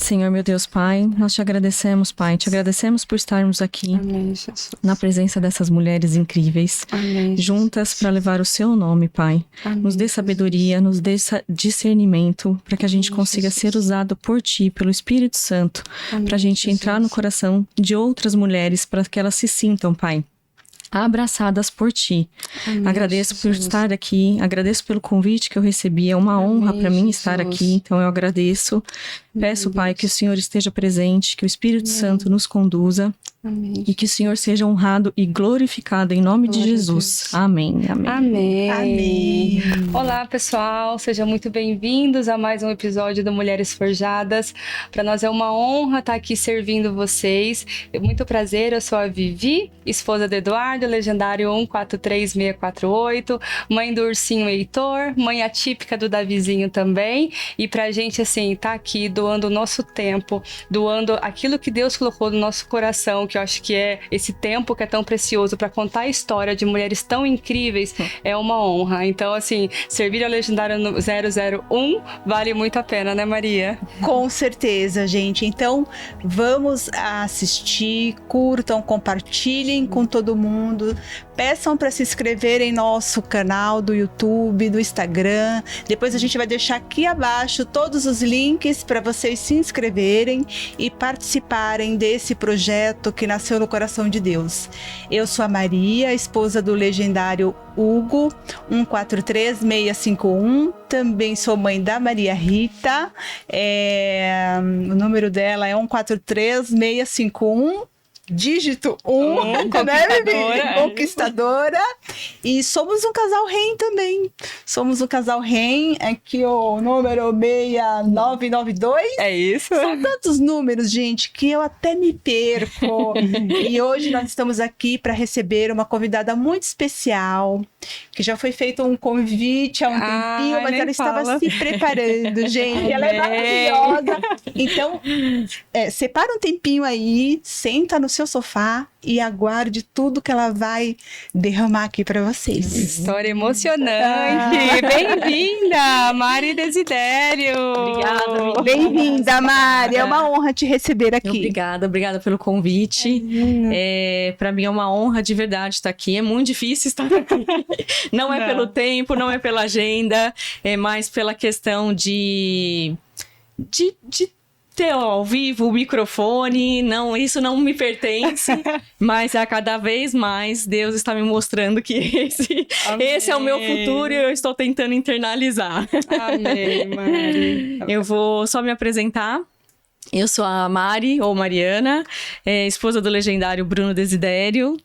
Senhor, meu Deus, Pai, nós te agradecemos, Pai. Te agradecemos por estarmos aqui. Amém, Jesus. Na presença dessas mulheres incríveis. Amém, juntas para levar o seu nome, Pai. Amém, nos dê sabedoria, nos dê discernimento, para que a gente consiga ser usado por Ti, pelo Espírito Santo, para a gente entrar no coração de outras mulheres, para que elas se sintam, Pai, abraçadas por Ti. Amém, agradeço por Jesus. estar aqui, agradeço pelo convite que eu recebi, é uma honra para mim estar aqui, então eu agradeço. Peço, Pai, que o Senhor esteja presente, que o Espírito Santo nos conduza. Amém. E que o Senhor seja honrado e glorificado em nome de Jesus. Amém. Amém. Amém. Amém. Olá, pessoal. Sejam muito bem-vindos a mais um episódio do Mulheres Forjadas. Para nós é uma honra estar aqui servindo vocês. É muito prazer. Eu sou a Vivi, esposa do Eduardo, legendário 143648, mãe do ursinho Heitor, mãe atípica do Davizinho também. E pra gente, assim, tá aqui doando o nosso tempo, doando aquilo que Deus colocou no nosso coração, que eu acho que é esse tempo que é tão precioso para contar a história de mulheres tão incríveis, é uma honra. Então, assim, servir ao Legendário 001 vale muito a pena, né, Maria? Com certeza, gente. Então, vamos assistir, curtam, compartilhem com todo mundo. Peçam para se inscrever em nosso canal do YouTube, do Instagram. Depois a gente vai deixar aqui abaixo todos os links para vocês se inscreverem e participarem desse projeto que nasceu no coração de Deus. Eu sou a Maria, esposa do legendário Hugo, 143651. Também sou mãe da Maria Rita. O número dela é 143651. Dígito 1, né, Bibi? Conquistadora. E somos um casal REM também. Somos um casal REM, aqui o número 6992. É isso? São tantos números, gente, que eu até me perco. E hoje nós estamos aqui para receber uma convidada muito especial, que já foi feito um convite há um tempinho, mas ela estava se preparando, gente. Ela é maravilhosa. Então, separa um tempinho aí, senta no seu sofá e aguarde tudo que ela vai derramar aqui para vocês. História emocionante. Bem-vinda, Mari Desidério. Obrigada, Bem-vinda, Mari. É uma honra te receber aqui. Obrigada pelo convite. Para mim é uma honra de verdade estar aqui. É muito difícil estar aqui. Não é pelo tempo, não é pela agenda, é mais pela questão de ter ao vivo o microfone. Não, isso não me pertence, mas a cada vez mais Deus está me mostrando que esse é o meu futuro e eu estou tentando internalizar. Amém, Mari. Eu vou só me apresentar. Eu sou a Mari, ou Mariana, esposa do legendário Bruno Desidério,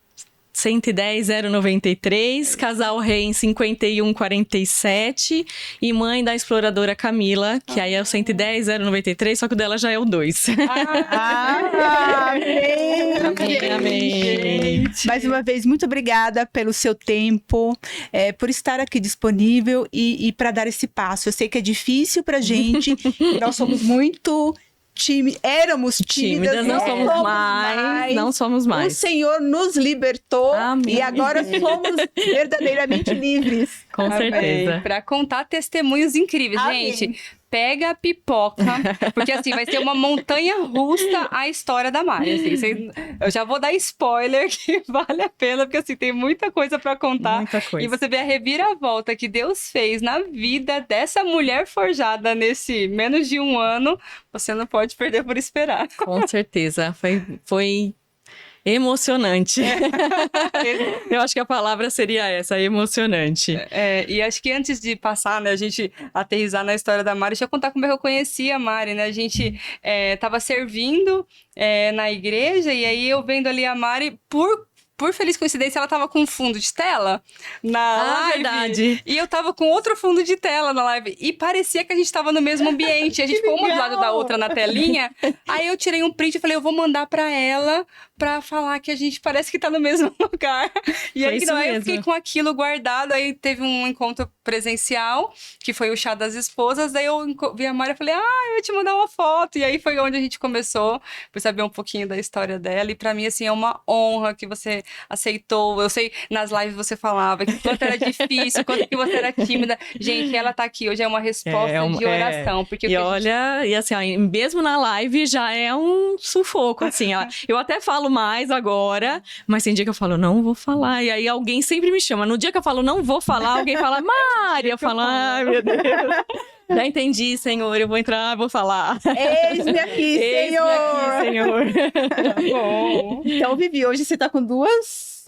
110.093, casal REM 5147 e mãe da exploradora Camila, que aí é o 110.093, só que o dela já é o 2. Amém. Mais uma vez, muito obrigada pelo seu tempo, por estar aqui disponível e para dar esse passo. Eu sei que é difícil pra gente, nós somos muito... éramos tímidas, não somos mais. O Senhor nos libertou. Amém. E agora somos verdadeiramente livres. Com certeza. Para contar testemunhos incríveis, Amém. gente. Pega a pipoca, porque assim, vai ser uma montanha russa a história da Mari. Assim, eu já vou dar spoiler que vale a pena, porque assim, tem muita coisa para contar. Muita coisa. E você vê a reviravolta que Deus fez na vida dessa mulher forjada nesse menos de um ano, você não pode perder por esperar. Com certeza. Foi emocionante. Eu acho que a palavra seria essa, emocionante. E acho que antes de passar, né, a gente aterrissar na história da Mari, deixa eu contar como é que eu conheci a Mari, né? A gente tava servindo na igreja e aí eu vendo ali a Mari por feliz coincidência, ela tava com um fundo de tela na live. Verdade. E eu tava com outro fundo de tela na live. E parecia que a gente tava no mesmo ambiente. A gente ficou uma do lado da outra na telinha. Aí eu tirei um print e falei, eu vou mandar pra ela pra falar que a gente parece que tá no mesmo lugar. E aí, eu fiquei com aquilo guardado. Aí teve um encontro presencial, que foi o Chá das Esposas. Daí eu vi a Mari e falei, eu ia te mandar uma foto. E aí foi onde a gente começou por saber um pouquinho da história dela. E pra mim, assim, é uma honra que você aceitou. Eu sei, nas lives você falava que quanto era difícil, quanto que você era tímida. Gente, ela tá aqui hoje, é uma resposta de oração. Porque e olha, e assim, ó, mesmo na live já é um sufoco, assim, ó. Eu até falo mais agora, mas tem dia que eu falo, não vou falar. E aí alguém sempre me chama. No dia que eu falo, não vou falar, alguém fala, Mari, eu falo, ai, meu Deus. Já entendi, Senhor, eu vou entrar, vou falar. Eis-me aqui, Senhor. Bom. Então, Vivi, hoje você tá com duas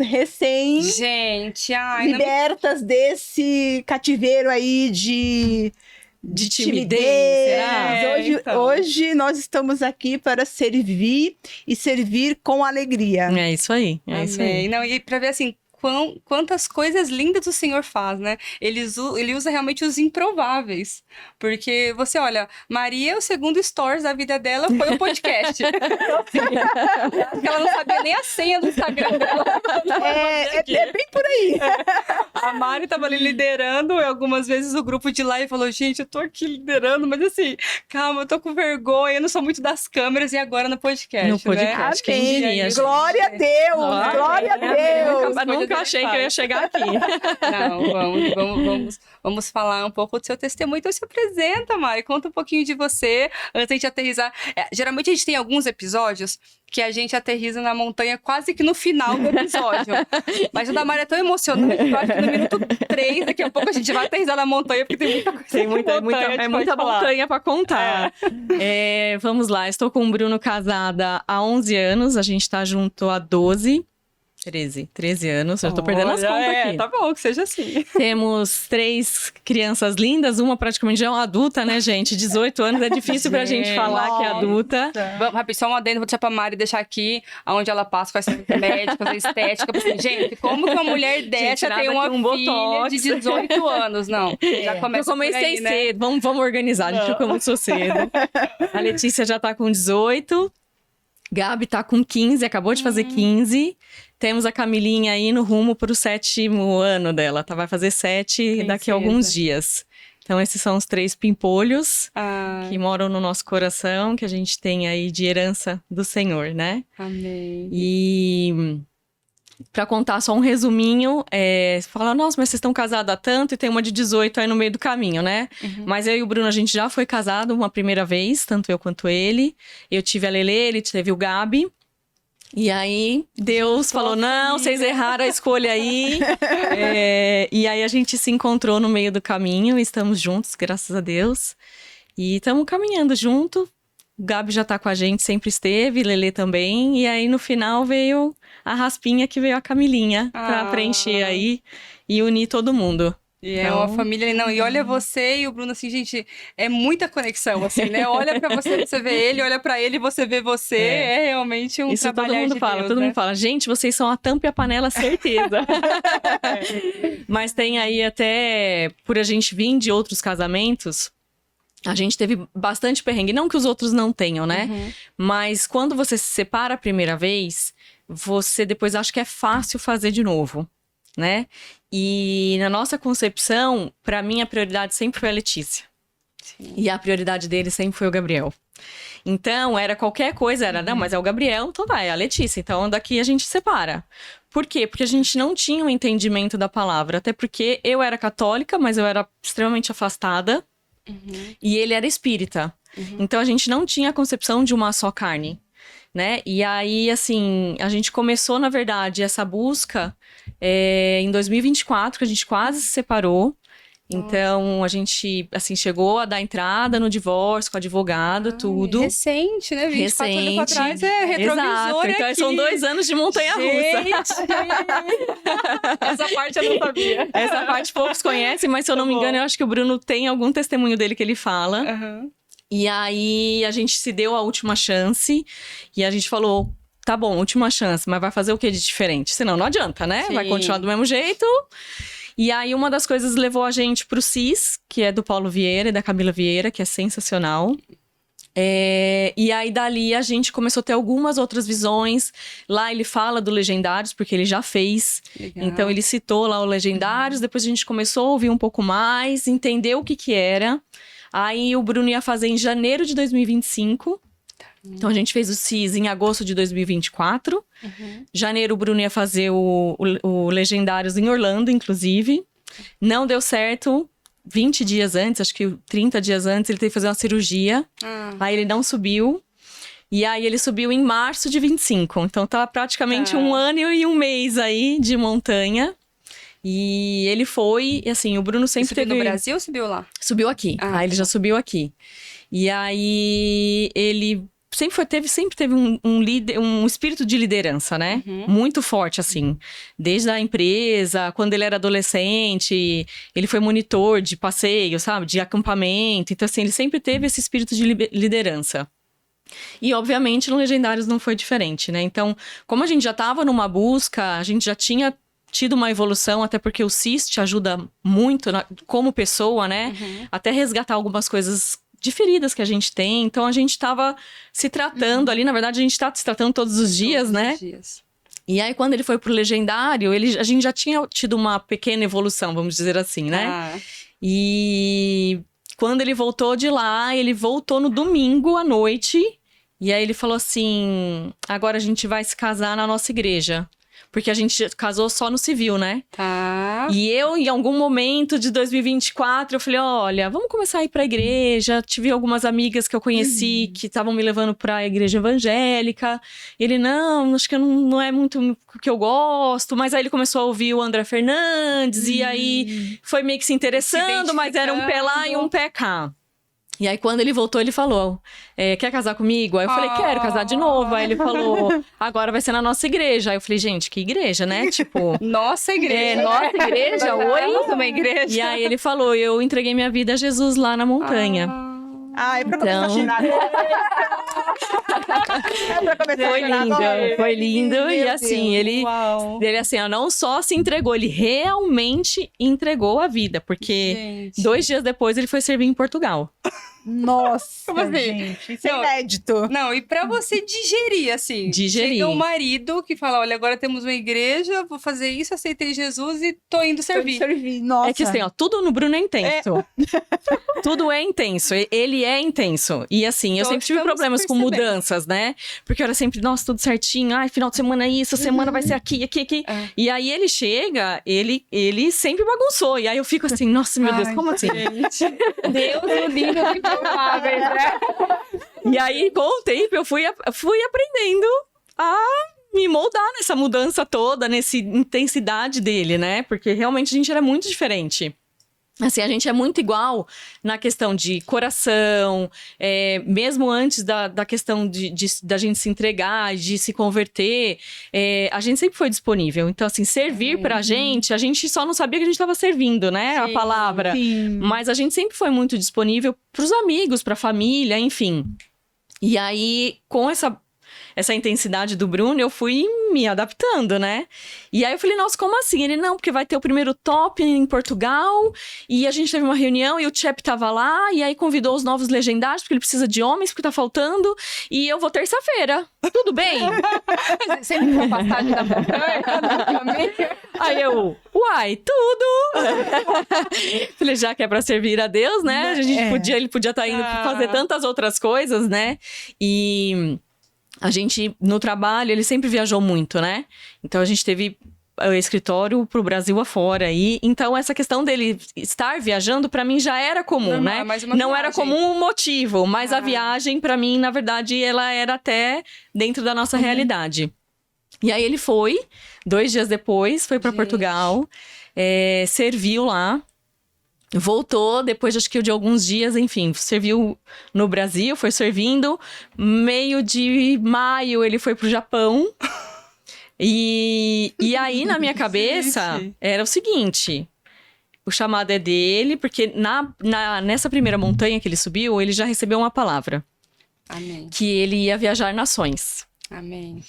Gente, ai, libertas desse cativeiro aí de timidez, será? Hoje nós estamos aqui para servir e servir com alegria. É isso aí, é isso aí. Não, e pra ver assim, quantas coisas lindas o Senhor faz, né? Ele usa realmente os improváveis. Porque você olha, Maria, o segundo stories da vida dela foi um podcast. Porque ela não sabia nem a senha do Instagram dela. É bem por aí. A Mari tava ali liderando algumas vezes o grupo de lá e falou, gente, eu tô aqui liderando, mas assim, calma, eu tô com vergonha, eu não sou muito das câmeras e agora no podcast, No podcast, né? quem diria, gente? Glória a Deus, glória a Deus. Nunca achei que eu ia chegar aqui. Não, vamos falar um pouco do seu testemunho. Então se apresenta, Mari, conta um pouquinho de você, antes de a gente aterrissar. Geralmente a gente tem alguns episódios que a gente aterriza na montanha quase que no final do episódio. Mas o da Mari é tão emocionante que eu acho que no minuto 3, daqui a pouco a gente vai aterrissar na montanha, porque tem muita coisa. Tem muita montanha pra contar. Vamos lá, estou com o Bruno casada há 11 anos, a gente tá junto há 13 anos, eu tô perdendo as contas aqui. Tá bom, que seja assim. Temos 3 crianças lindas, uma praticamente já é uma adulta, né, gente? 18 anos, é difícil pra gente falar que é adulta. Vamos, rapidinho, só um adendo, vou deixar pra Mari deixar aqui, onde ela passa, faz médica, faz estética. Gente, como que uma mulher dessa tem uma filha de 18 anos? Não, já começa eu comecei por aí, cedo, né? vamos organizar, a gente começou cedo. A Letícia já tá com 18, Gabi tá com 15, acabou de fazer 15. Temos a Camilinha aí no rumo pro 7º ano dela, vai fazer 7 daqui a alguns dias. Então esses são os 3 pimpolhos que moram no nosso coração, que a gente tem aí de herança do Senhor, né? Amém. E pra contar só um resuminho, você fala, nossa, mas vocês estão casados há tanto e tem uma de 18 aí no meio do caminho, né? Mas eu e o Bruno, a gente já foi casado uma primeira vez, tanto eu quanto ele. Eu tive a Lelê, ele teve o Gabi. E aí, Deus falou, não, vocês erraram a escolha aí. E aí, a gente se encontrou no meio do caminho, estamos juntos, graças a Deus. E estamos caminhando junto. O Gabi já tá com a gente, sempre esteve, Lelê também. E aí, no final, veio a raspinha, que veio a Camilinha, pra preencher aí e unir todo mundo. E é uma família, não, e olha você e o Bruno, assim, gente, é muita conexão, assim, né? Olha pra você vê ele, olha pra ele, você vê você, é realmente um isso trabalhar todo mundo de fala, Deus, todo né? mundo fala, gente, vocês são a tampa e a panela, certeza. Mas tem aí até, por a gente vir de outros casamentos, a gente teve bastante perrengue, não que os outros não tenham, né? Mas quando você se separa a primeira vez, você depois acha que é fácil fazer de novo, né? E na nossa concepção, pra mim, a prioridade sempre foi a Letícia. Sim. E a prioridade dele sempre foi o Gabriel. Então, era qualquer coisa, não, mas é o Gabriel, então é a Letícia. Então, daqui a gente separa. Por quê? Porque a gente não tinha um entendimento da palavra. Até porque eu era católica, mas eu era extremamente afastada. E ele era espírita. Então, a gente não tinha a concepção de uma só carne. Né? E aí, assim, a gente começou, na verdade, essa busca em 2024, que a gente quase se separou. Então, a gente, assim, chegou a dar entrada no divórcio com advogado, tudo. Recente, né? 24 anos pra trás retrovisor. Exato. Então, aqui. São 2 anos de montanha-russa. Essa parte eu não sabia. Essa parte poucos conhecem, mas se eu não me engano, eu acho que o Bruno tem algum testemunho dele que ele fala. E aí, a gente se deu a última chance e a gente falou, tá bom, última chance, mas vai fazer o que de diferente? Senão não adianta, né? Sim. Vai continuar do mesmo jeito. E aí, uma das coisas levou a gente pro CIS, que é do Paulo Vieira e da Camila Vieira, que é sensacional. E aí, dali, a gente começou a ter algumas outras visões. Lá, ele fala do Legendários, porque ele já fez. Legal. Então, ele citou lá o Legendários. Depois, a gente começou a ouvir um pouco mais, entender o que era. Aí, o Bruno ia fazer em janeiro de 2025. Então, a gente fez o CIS em agosto de 2024. Janeiro, o Bruno ia fazer o Legendários em Orlando, inclusive. Não deu certo. 20 dias antes, acho que 30 dias antes, ele teve que fazer uma cirurgia. Aí ele não subiu. E aí ele subiu em março de 25. Então, tá praticamente 1 ano e 1 mês aí de montanha. E ele foi, e assim, o Bruno sempre subiu teve... no Brasil ou subiu lá? Subiu aqui. Aí ele já subiu aqui. E aí ele sempre teve um espírito de liderança, né? Muito forte, assim. Desde a empresa, quando ele era adolescente, ele foi monitor de passeio, sabe? De acampamento. Então, assim, ele sempre teve esse espírito de liderança. E, obviamente, no Legendários não foi diferente, né? Então, como a gente já estava numa busca, a gente já tinha tido uma evolução, até porque o CIS te ajuda muito como pessoa, né? Até resgatar algumas coisas de feridas que a gente tem. Então, a gente estava se tratando ali. Na verdade, a gente está se tratando todos os dias, né? E aí, quando ele foi pro Legendário, a gente já tinha tido uma pequena evolução, vamos dizer assim, né? E quando ele voltou de lá, ele voltou no domingo à noite. E aí, ele falou assim, agora a gente vai se casar na nossa igreja. Porque a gente casou só no civil, né? E eu, em algum momento de 2024, eu falei, olha, vamos começar a ir pra igreja. Tive algumas amigas que eu conheci que estavam me levando pra igreja evangélica. Ele, não, acho que não é muito o que eu gosto. Mas aí ele começou a ouvir o André Fernandes. E aí foi meio que se interessando, mas era um pé lá e um pé cá. E aí, quando ele voltou, ele falou, quer casar comigo? Aí eu falei, quero casar de novo. Aí ele falou, agora vai ser na nossa igreja. Aí eu falei, gente, que igreja, né? Tipo... Nossa igreja. Nossa igreja, oi? Nossa, uma igreja. E aí ele falou, eu entreguei minha vida a Jesus lá na montanha. É pra começar a chorar. Foi lindo. E assim, ele assim, não só se entregou, ele realmente entregou a vida. Porque 2 dias depois ele foi servir em Portugal. Nossa, gente, isso é inédito. Não, e pra você digerir, assim. Chega um marido que fala, olha, agora temos uma igreja, vou fazer isso, aceitei Jesus e tô indo servir. Nossa. É que assim, ó, tudo no Bruno é intenso. Tudo é intenso, ele é intenso. E assim, eu sempre tive problemas com mudanças, né? Porque eu era sempre, nossa, tudo certinho. Ai, final de semana é isso, semana vai ser aqui. E aí ele chega, ele sempre bagunçou. E aí eu fico assim, nossa, meu Deus, como assim? Deus o livre improvável, né? E aí, com o tempo, eu fui aprendendo a me moldar nessa mudança toda, nessa intensidade dele, né? Porque realmente a gente era muito diferente. Assim, a gente é muito igual na questão de coração, mesmo antes da questão da gente se entregar, de se converter, a gente sempre foi disponível. Então, assim, servir pra gente, a gente só não sabia que a gente estava servindo, né? A palavra. Sim. Mas a gente sempre foi muito disponível pros amigos, pra família, enfim. E aí, com essa intensidade do Bruno, eu fui me adaptando, né? E aí eu falei, nossa, como assim? Ele, não, porque vai ter o primeiro top em Portugal, e a gente teve uma reunião, e o Chep tava lá, e aí convidou os novos legendários, porque ele precisa de homens, porque tá faltando, e eu vou terça-feira. Tudo bem? Você me deu passagem da montanha? Aí eu, uai, tudo! Falei, já que é pra servir a Deus, né? Ele podia estar indo fazer tantas outras coisas, né? E a gente, no trabalho, ele sempre viajou muito, né? Então, a gente teve o escritório pro Brasil afora. E, então, essa questão dele estar viajando, pra mim, já era comum, né? Não era comum o motivo, mas a viagem, pra mim, na verdade, ela era até dentro da nossa realidade. E aí, ele foi, 2 dias depois, foi pra Portugal, serviu lá. Voltou, depois acho que de alguns dias, enfim, serviu no Brasil, foi servindo. Meio de maio ele foi pro Japão. E aí, na minha cabeça, era o seguinte: o chamado é dele, porque nessa primeira montanha que ele subiu, ele já recebeu uma palavra. Amém. Que ele ia viajar nações. Amém.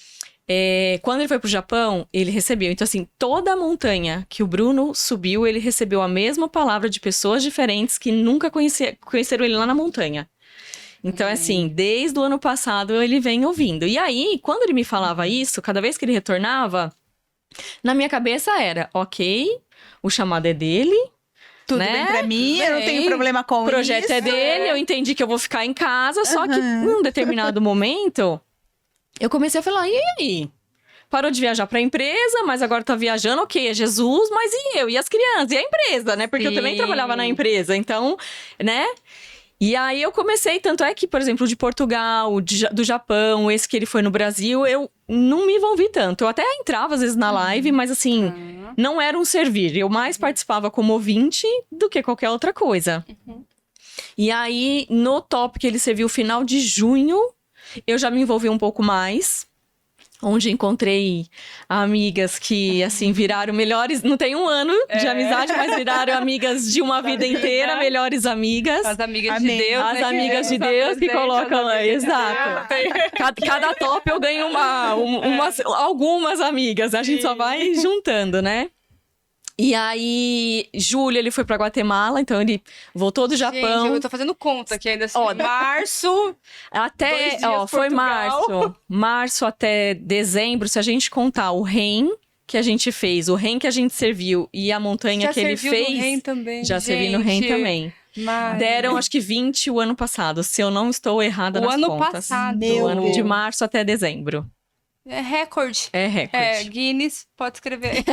Quando ele foi pro Japão, ele recebeu. Então, assim, toda a montanha que o Bruno subiu, ele recebeu a mesma palavra de pessoas diferentes que nunca conheceram ele lá na montanha. Então, assim, desde o ano passado ele vem ouvindo. E aí, quando ele me falava isso, cada vez que ele retornava, na minha cabeça era, ok, o chamado é dele, Tudo né? bem pra mim, eu não tenho problema com O projeto isso. é dele, eu entendi que eu vou ficar em casa, só que num determinado momento, eu comecei a falar, e aí? Parou de viajar pra empresa, mas agora tá viajando, ok, é Jesus, mas e eu? E as crianças? E a empresa, né? Porque eu também trabalhava na empresa, então, né? E aí eu comecei, tanto é que, por exemplo, de Portugal, do Japão, esse que ele foi no Brasil, eu não me envolvi tanto. Eu até entrava às vezes na live, mas assim, não era um servir. Eu mais participava como ouvinte do que qualquer outra coisa. E aí, no top que ele serviu final de junho, eu já me envolvi um pouco mais. Onde encontrei amigas que, assim, viraram melhores... Não tem um ano de amizade, mas viraram amigas de uma vida inteira, melhores amigas. As amigas de Deus. As amigas de Deus que colocam... Exato. Cada top eu ganho algumas amigas. A gente só vai juntando, né? E aí, julho, ele foi pra Guatemala, então ele voltou do Japão. Gente, eu tô fazendo conta aqui ainda assim. Março, até, 2 dias foi Portugal. março até dezembro, se a gente contar o REM que a gente fez, o REM que a gente serviu e a montanha já que ele serviu fez, no REM também. já servi no REM também. Mas... Deram, acho que 20 o ano passado, se eu não estou errada nas ano contas. Passado. Meu ano Deus. de março até dezembro. É recorde. É recorde. Guinness, pode escrever.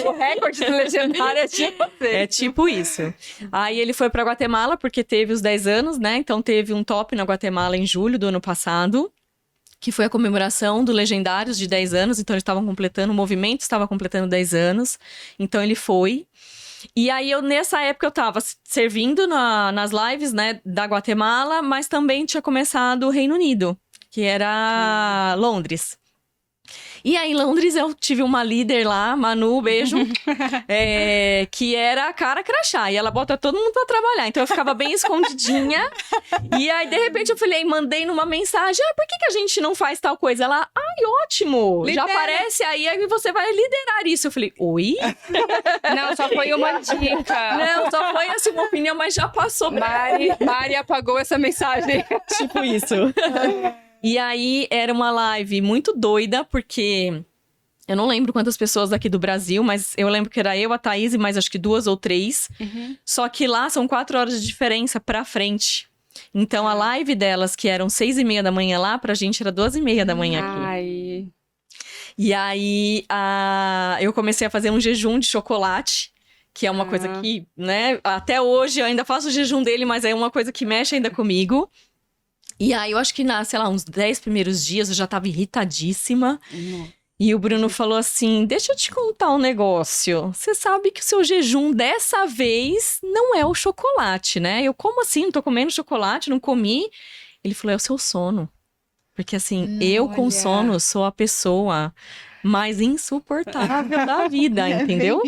O recorde do legendário é tipo você. É tipo isso. Aí ele foi pra Guatemala porque teve os 10 anos, né? Então teve um top na Guatemala em julho do ano passado, que foi a comemoração do Legendários de 10 anos. Então eles estavam completando, o movimento estava completando 10 anos. Então ele foi. E aí, nessa época, eu tava servindo nas lives, né, da Guatemala, mas também tinha começado o Reino Unido, que era Londres. E aí, em Londres, eu tive uma líder lá, Manu, beijo, que era a cara crachá. E ela bota todo mundo pra trabalhar. Então, eu ficava bem escondidinha. E aí, de repente, eu falei, mandei numa mensagem, por que a gente não faz tal coisa? Ela, ótimo, Lidera. já aparece aí você vai liderar isso. Eu falei, oi? Não, só foi uma dica. Não, só foi assim uma opinião, mas já passou. Mari apagou essa mensagem. Tipo isso. E aí, era uma live muito doida, porque eu não lembro quantas pessoas daqui do Brasil, mas eu lembro que era eu, a Thaís e mais acho que 2 ou 3. Só que lá são 4 horas de diferença pra frente. Então, a live delas, que eram 6:30 da manhã lá, pra gente era 2:30 da manhã aqui. Ai. E aí, eu comecei a fazer um jejum de chocolate, que é uma coisa que, né, até hoje eu ainda faço o jejum dele, mas é uma coisa que mexe ainda comigo. E aí, eu acho que sei lá, uns 10 primeiros dias eu já tava irritadíssima. E o Bruno falou assim, deixa eu te contar um negócio. Você sabe que o seu jejum dessa vez não é o chocolate, né? Eu, como assim? Não tô comendo chocolate? Não comi? Ele falou, é o seu sono. Porque assim, eu com sono sou a pessoa mais insuportável da vida, entendeu?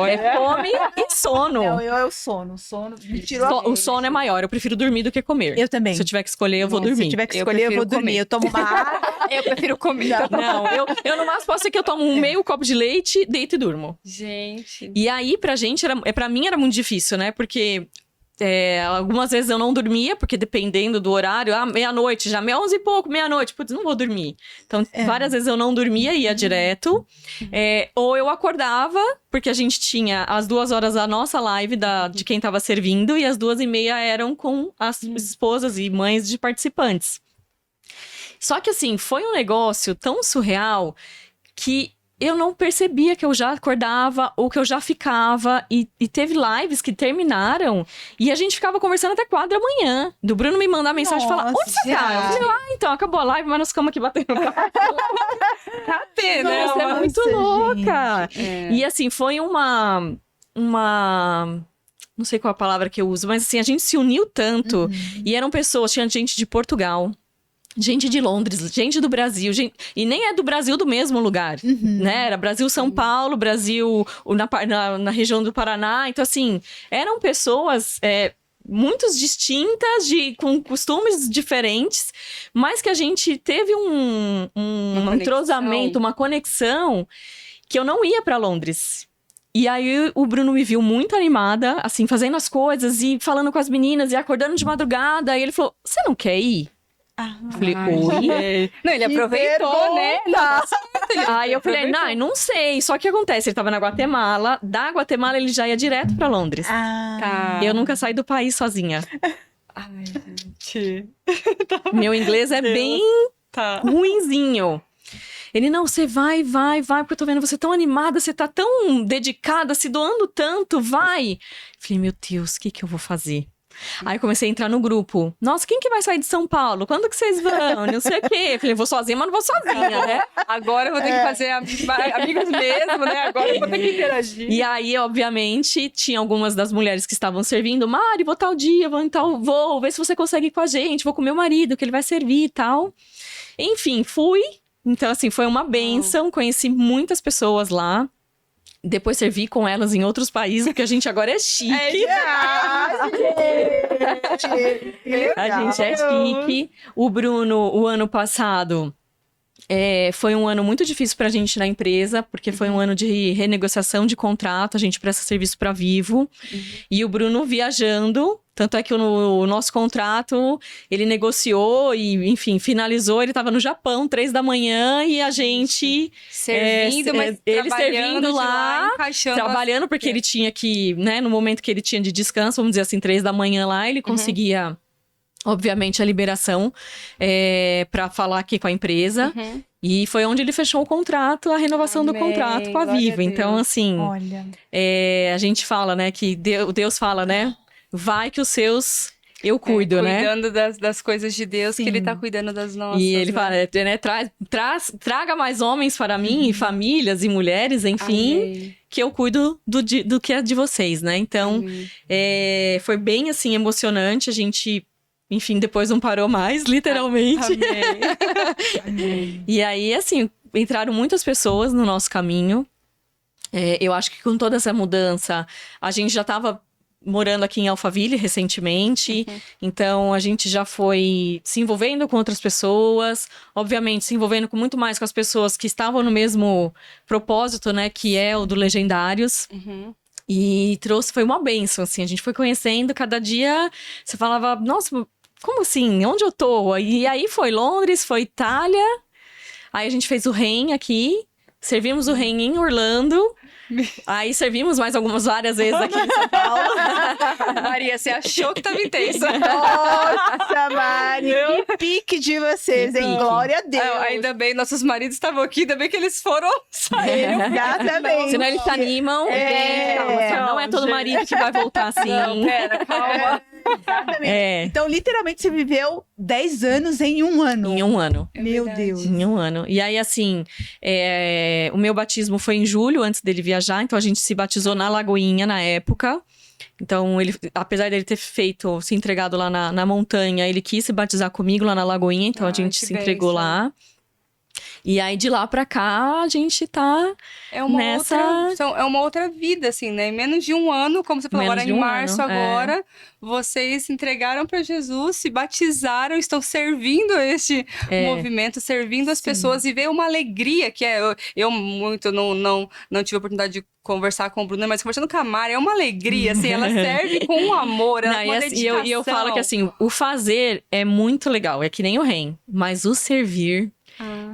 É fome e sono. Não, é o sono. O sono me tirou O sono é maior, eu prefiro dormir do que comer. Eu também. Se eu tiver que escolher, eu vou dormir. Se tiver que escolher, eu vou dormir. Eu tomo uma água. Eu prefiro comer. Não, eu no máximo posso ser que eu tomo um meio copo de leite, deito e durmo. Gente. E aí, pra gente, pra mim era muito difícil, né? Porque algumas vezes eu não dormia, porque dependendo do horário, meia-noite, já 11 e pouco, meia-noite, putz, não vou dormir. Então, várias vezes eu não dormia, ia direto. Ou eu acordava, porque a gente tinha as 2 horas da nossa live de quem tava servindo, e as 2:30 eram com as esposas e mães de participantes. Só que assim, foi um negócio tão surreal que eu não percebia que eu já acordava ou que eu já ficava. E teve lives que terminaram e a gente ficava conversando até 4 da manhã. Do Bruno me mandar mensagem e falar, onde você tá? Eu falei, então, acabou a live, mas nós ficamos aqui batendo Cadê, né? Nossa, é muito louca. Gente. E assim, foi uma... Não sei qual a palavra que eu uso, mas assim, a gente se uniu tanto. E eram pessoas, tinha gente de Portugal, gente de Londres, gente do Brasil, e nem é do Brasil do mesmo lugar, né? Era Brasil-São Paulo, Brasil na região do Paraná. Então, assim, eram pessoas muito distintas, com costumes diferentes, mas que a gente teve um entrosamento, uma conexão, que eu não ia pra Londres. E aí, o Bruno me viu muito animada, assim, fazendo as coisas e falando com as meninas e acordando de madrugada. E ele falou, você não quer ir? Falei, oi? Não, ele Que aproveitou, né? Nossa, Aí eu falei, não sei. Só que acontece, ele tava na Guatemala. Da Guatemala, ele já ia direto pra Londres. Tá. Eu nunca saí do país sozinha. Ai, gente. Meu inglês é bem Tá. ruinzinho. Ele, não, você vai, porque eu tô vendo você tão animada, você tá tão dedicada, se doando tanto, vai. Falei, meu Deus, o que eu vou fazer? Aí comecei a entrar no grupo. Nossa, quem que vai sair de São Paulo? Quando que vocês vão? Não sei o quê. Falei, vou sozinha, mas não vou sozinha, né? Agora eu vou ter que fazer amigas mesmo, né? Agora eu vou ter que interagir. E aí, obviamente, tinha algumas das mulheres que estavam servindo. Mari, vou tal dia, vou ver se você consegue ir com a gente. Vou com meu marido, que ele vai servir e tal. Enfim, fui. Então, assim, foi uma bênção. Conheci muitas pessoas lá. Depois servi com elas em outros países, porque a gente agora é chique. A gente é chique. O Bruno, o ano passado, foi um ano muito difícil pra gente na empresa, porque foi um ano de renegociação de contrato, a gente presta serviço pra Vivo. E o Bruno viajando, tanto é que o nosso contrato, ele negociou e, enfim, finalizou. Ele tava no Japão, 3 da manhã, e a gente... Servindo, mas ele trabalhando servindo de lá, encaixando trabalhando, porque ele tinha que, né, no momento que ele tinha de descanso, vamos dizer assim, 3 da manhã lá, ele conseguia, obviamente, a liberação para falar aqui com a empresa. E foi onde ele fechou o contrato, a renovação do contrato com a Vivo. Então, assim, Olha. a gente fala, né, que Deus fala, né, vai que os seus... Eu cuido, né? Cuidando das coisas de Deus, Sim. que ele tá cuidando das nossas. E ele né? fala, né, traga mais homens para mim, e famílias e mulheres, enfim, Amém. que eu cuido do que é de vocês, né? Então, Amém. foi bem, assim, emocionante. A gente, enfim, depois não parou mais, literalmente. Amém. E aí, assim, entraram muitas pessoas no nosso caminho. Eu acho que com toda essa mudança, a gente já estava morando aqui em Alphaville recentemente, então a gente já foi se envolvendo com outras pessoas, obviamente se envolvendo com muito mais com as pessoas que estavam no mesmo propósito, né, que é o do Legendários. E foi uma bênção, assim, a gente foi conhecendo, cada dia você falava, nossa, como assim? Onde eu tô? E aí foi Londres, foi Itália, aí a gente fez o REM aqui, servimos o REM em Orlando, aí servimos mais várias vezes aqui em São Paulo. Maria, você achou que tava intensa. Nossa, Mari, que pique de vocês, hein? Pique. Glória a Deus. Ainda bem, nossos maridos estavam aqui, ainda bem que eles foram sair. Exatamente. Senão eles se animam. Gente, calma, não é todo marido que vai voltar assim. Não, pera, calma. Exatamente. Então, literalmente, você viveu 10 anos em um ano. Em um ano. Meu verdade. Deus. Em um ano. E aí, assim, o meu batismo foi em julho, antes dele viajar. Então, a gente se batizou na Lagoinha, na época. Então, ele, apesar dele ter se entregado lá na montanha, ele quis se batizar comigo lá na Lagoinha. Então, a gente que se entregou bênção. lá. E aí, de lá pra cá, a gente tá É uma, nessa... é uma outra vida, assim, né? Em menos de um ano, como você falou, Menos agora de em um março ano, agora, vocês se entregaram para Jesus, se batizaram, estão servindo este movimento, servindo as pessoas e ver uma alegria que eu muito não tive a oportunidade de conversar com o Bruno, mas conversando com a Mari, é uma alegria, assim, ela serve com um amor, ela Não, com uma dedicação. e eu falo que, assim, o fazer é muito legal, é que nem o REM, mas o servir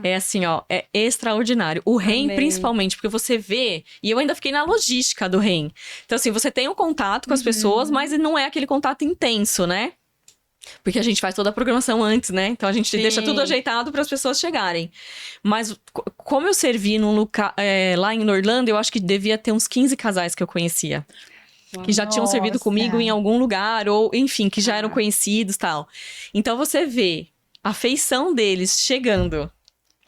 é assim, ó, é extraordinário. O REM, Amém. principalmente, porque você vê, e eu ainda fiquei na logística do REM. Então, assim, você tem um contato com as pessoas, mas não é aquele contato intenso, né? Porque a gente faz toda a programação antes, né? Então a gente deixa tudo ajeitado para as pessoas chegarem. Mas como eu servi num lugar, lá em Orlando, eu acho que devia ter uns 15 casais que eu conhecia. Que já tinham servido Nossa. comigo em algum lugar, ou enfim, que já eram conhecidos e tal. Então você vê a feição deles chegando.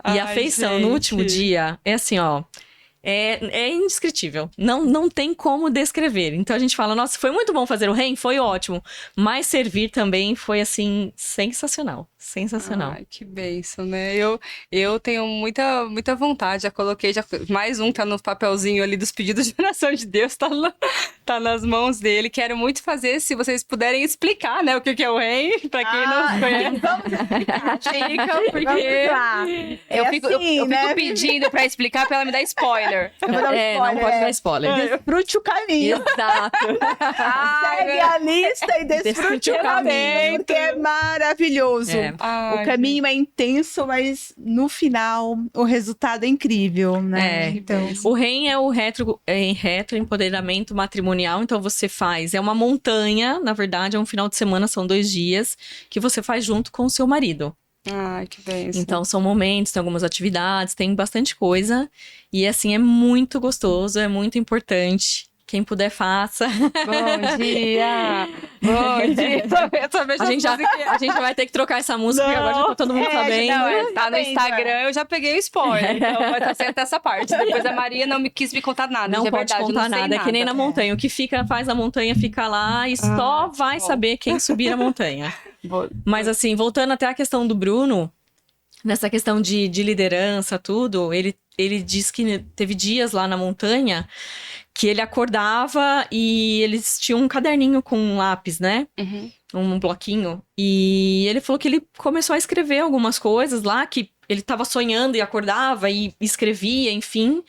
E a Ai, feição no último gente. dia é assim, ó. É indescritível. Não tem como descrever. Então a gente fala, nossa, foi muito bom fazer o REM, foi ótimo. Mas servir também foi, assim, sensacional. Sensacional. Ai, que bênção, né? Eu tenho muita vontade, já coloquei, mais um tá no papelzinho ali dos pedidos de oração de Deus, tá Tá nas mãos dele. Quero muito fazer, se vocês puderem explicar, né, o que é o rei, pra quem não conhece. Vamos explicar. Explica, porque Vamos lá. eu fico né? pedindo pra explicar, pra ela me dar spoiler. Eu vou dar um spoiler, não pode dar spoiler. Desfrute o caminho. Exato. Segue a lista e desfrute o caminho, porque é maravilhoso. É. O caminho é intenso, mas no final o resultado é incrível, né? É. Então, O REM é o retroempoderamento matrimonial, então você faz, é uma montanha, na verdade, é um final de semana, são 2 dias, que você faz junto com o seu marido. Ai, que bênção. Então, são momentos, tem algumas atividades, tem bastante coisa, e assim, é muito gostoso, é muito importante. Quem puder, faça. Bom dia! Bom dia! A gente vai ter que trocar essa música, porque agora já tá todo mundo sabendo. Não, tá no Instagram, eu já peguei o spoiler. Então vai estar certo essa parte. Depois a Maria não me quis me contar nada. Não é pode verdade, contar não sei nada, é que nem na montanha. O que faz a montanha ficar lá e só vai saber quem subir a montanha. Mas assim, voltando até a questão do Bruno, nessa questão de liderança, tudo, ele diz que teve dias lá na montanha que ele acordava e eles tinham um caderninho com um lápis, né? Uhum. Um bloquinho. E ele falou que ele começou a escrever algumas coisas lá, que ele tava sonhando e acordava e escrevia, enfim.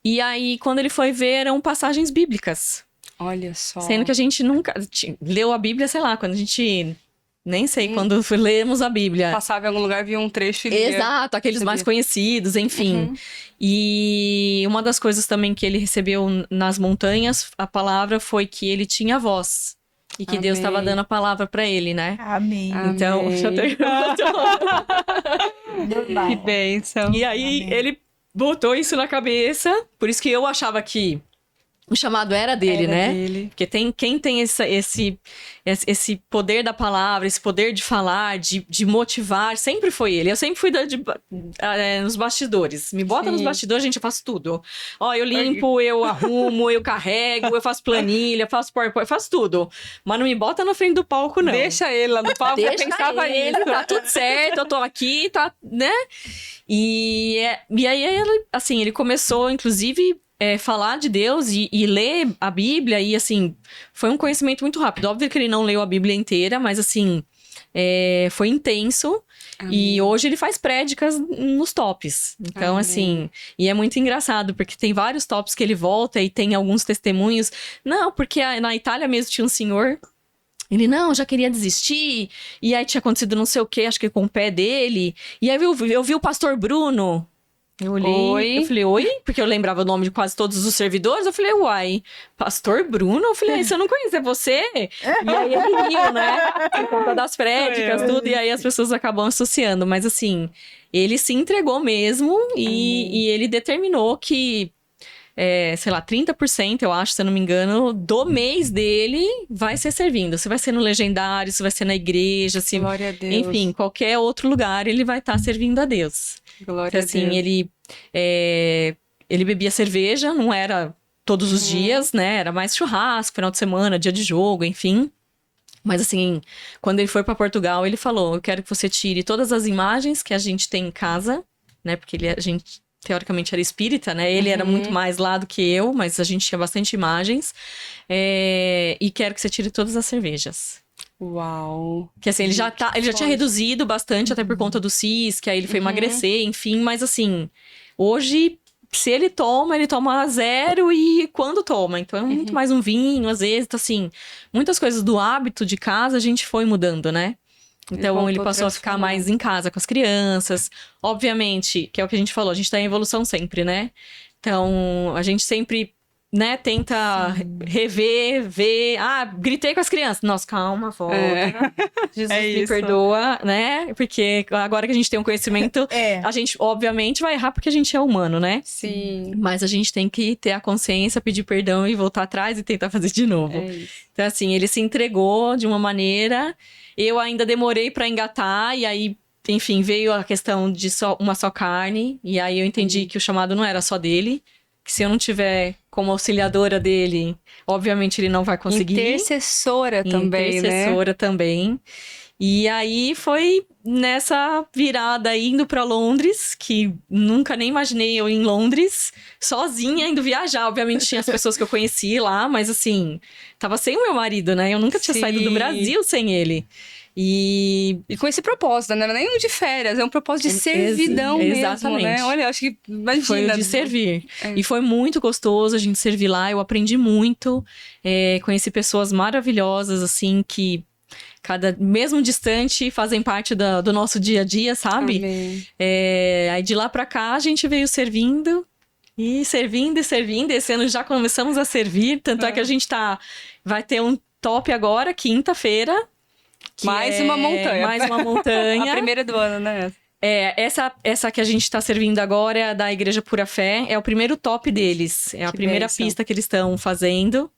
E aí, quando ele foi ver, eram passagens bíblicas. Olha só. Sendo que a gente nunca leu a Bíblia, sei lá, quando a gente... Nem sei quando lemos a Bíblia. Passava em algum lugar, via um trecho e lia. Exato, aqueles mais conhecidos, enfim. Uhum. E uma das coisas também que ele recebeu nas montanhas, a palavra foi que ele tinha voz. E que Deus estava dando a palavra para ele, né? amém. Então, já terminou. Normal. Que bênção. E aí, Amém. ele botou isso na cabeça. Por isso que eu achava que o chamado era dele, Era né? dele. Porque quem tem esse poder da palavra, esse poder de falar, de motivar, sempre foi ele. Eu sempre fui nos bastidores. Me bota nos bastidores, gente, eu faço tudo. Ó, eu limpo, eu arrumo, eu carrego, eu faço planilha, faço PowerPoint, eu faço tudo. Mas não me bota na frente do palco, não. Deixa ele lá no palco, eu Deixa pensava ele, nisso. tá tudo certo, eu tô aqui, tá, né? E aí, ele, assim, ele começou, inclusive... falar de Deus e ler a Bíblia, e assim, foi um conhecimento muito rápido. Óbvio que ele não leu a Bíblia inteira, mas assim, foi intenso. Amém. E hoje ele faz prédicas nos tops. Então, Amém. assim, e é muito engraçado, porque tem vários tops que ele volta e tem alguns testemunhos. Não, porque na Itália mesmo tinha um senhor. Ele, não, já queria desistir. E aí tinha acontecido não sei o que, acho que com o pé dele. E aí eu vi o pastor Bruno. Eu olhei, Oi? eu falei, oi? Porque eu lembrava o nome de quase todos os servidores. Eu falei, uai, Pastor Bruno? Eu falei, você não conhece, é você? E aí ele riu, né? Por conta das prédicas, tudo. E aí as pessoas acabam associando. Mas assim, ele se entregou mesmo e ele determinou que, sei lá, 30%, eu acho, se eu não me engano, do mês dele vai ser servindo. Se vai ser no legendário, se vai ser na igreja, se... Glória a Deus. Enfim, qualquer outro lugar ele vai estar servindo a Deus. Glória Porque, assim, ele bebia cerveja, não era todos os dias, né? Era mais churrasco, final de semana, dia de jogo, enfim. Mas, assim, quando ele foi para Portugal, ele falou, eu quero que você tire todas as imagens que a gente tem em casa, né? Porque a gente, teoricamente, era espírita, né? Ele era muito mais lá do que eu, mas a gente tinha bastante imagens. E quero que você tire todas as cervejas. Uau. Que assim, ele já tinha reduzido bastante, até por conta do CIS, que aí ele foi emagrecer, enfim. Mas assim, hoje, se ele toma 0 e quando toma. Então é muito mais um vinho, às vezes. Então, assim, muitas coisas do hábito de casa a gente foi mudando, né? Então ele passou a ficar mais em casa com as crianças. Obviamente, que é o que a gente falou, a gente tá em evolução sempre, né? Então, a gente sempre... né, tenta rever, ver... Ah, gritei com as crianças. Nossa, calma, volta. Jesus me perdoa, né? Porque agora que a gente tem um conhecimento, a gente, obviamente, vai errar porque a gente é humano, né? Sim. Mas a gente tem que ter a consciência, pedir perdão e voltar atrás e tentar fazer de novo. Então, assim, ele se entregou de uma maneira... Eu ainda demorei pra engatar, e aí... Enfim, veio a questão de uma só carne. E aí eu entendi que o chamado não era só dele. Que se eu não tiver como auxiliadora dele, obviamente ele não vai conseguir. Intercessora também, né? Intercessora também. E aí foi nessa virada indo para Londres, que nunca nem imaginei eu em Londres, sozinha indo viajar. Obviamente tinha as pessoas que eu conheci lá, mas assim, tava sem o meu marido, né? Eu nunca tinha saído do Brasil sem ele. E com esse propósito, né? Não é nem um de férias, é um propósito de servidão mesmo, né? Olha, acho que imagina. Foi o de servir. E foi muito gostoso a gente servir lá, eu aprendi muito, conheci pessoas maravilhosas, assim, que mesmo distante, fazem parte do nosso dia a dia, sabe? Amém. Aí de lá pra cá, a gente veio servindo. E servindo. Esse ano já começamos a servir. Tanto é que a gente vai ter um top agora, quinta-feira. Mais uma montanha. Mais uma montanha. A primeira do ano, né? Essa que a gente tá servindo agora é a da Igreja Pura Fé. É o primeiro top deles. É a primeira pista que eles estão fazendo.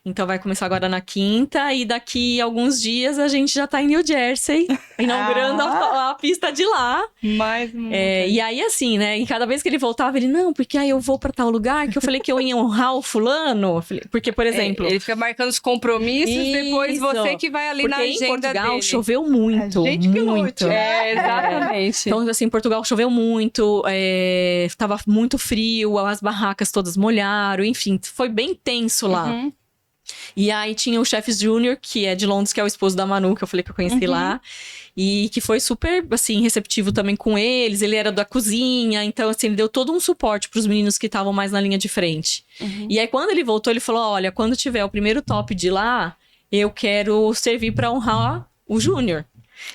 Então vai começar agora na quinta e daqui a alguns dias a gente já tá em New Jersey, inaugurando a pista de lá. Mais e aí assim, né, e cada vez que ele voltava, ele, não, porque aí eu vou pra tal lugar, que eu falei que eu ia honrar o fulano, porque, por exemplo... ele fica marcando os compromissos, depois você que vai ali na agenda dele. Porque em Portugal choveu muito, muito. Exatamente. Então, assim, em Portugal choveu muito, tava muito frio, as barracas todas molharam, enfim, foi bem tenso lá. Uhum. E aí tinha o Chefs Júnior, que é de Londres, que é o esposo da Manu, que eu falei que eu conheci lá. E que foi super, assim, receptivo também com eles. Ele era da cozinha, então, assim, ele deu todo um suporte pros meninos que estavam mais na linha de frente. E aí, quando ele voltou, ele falou, olha, quando tiver o primeiro top de lá, eu quero servir pra honrar o Júnior.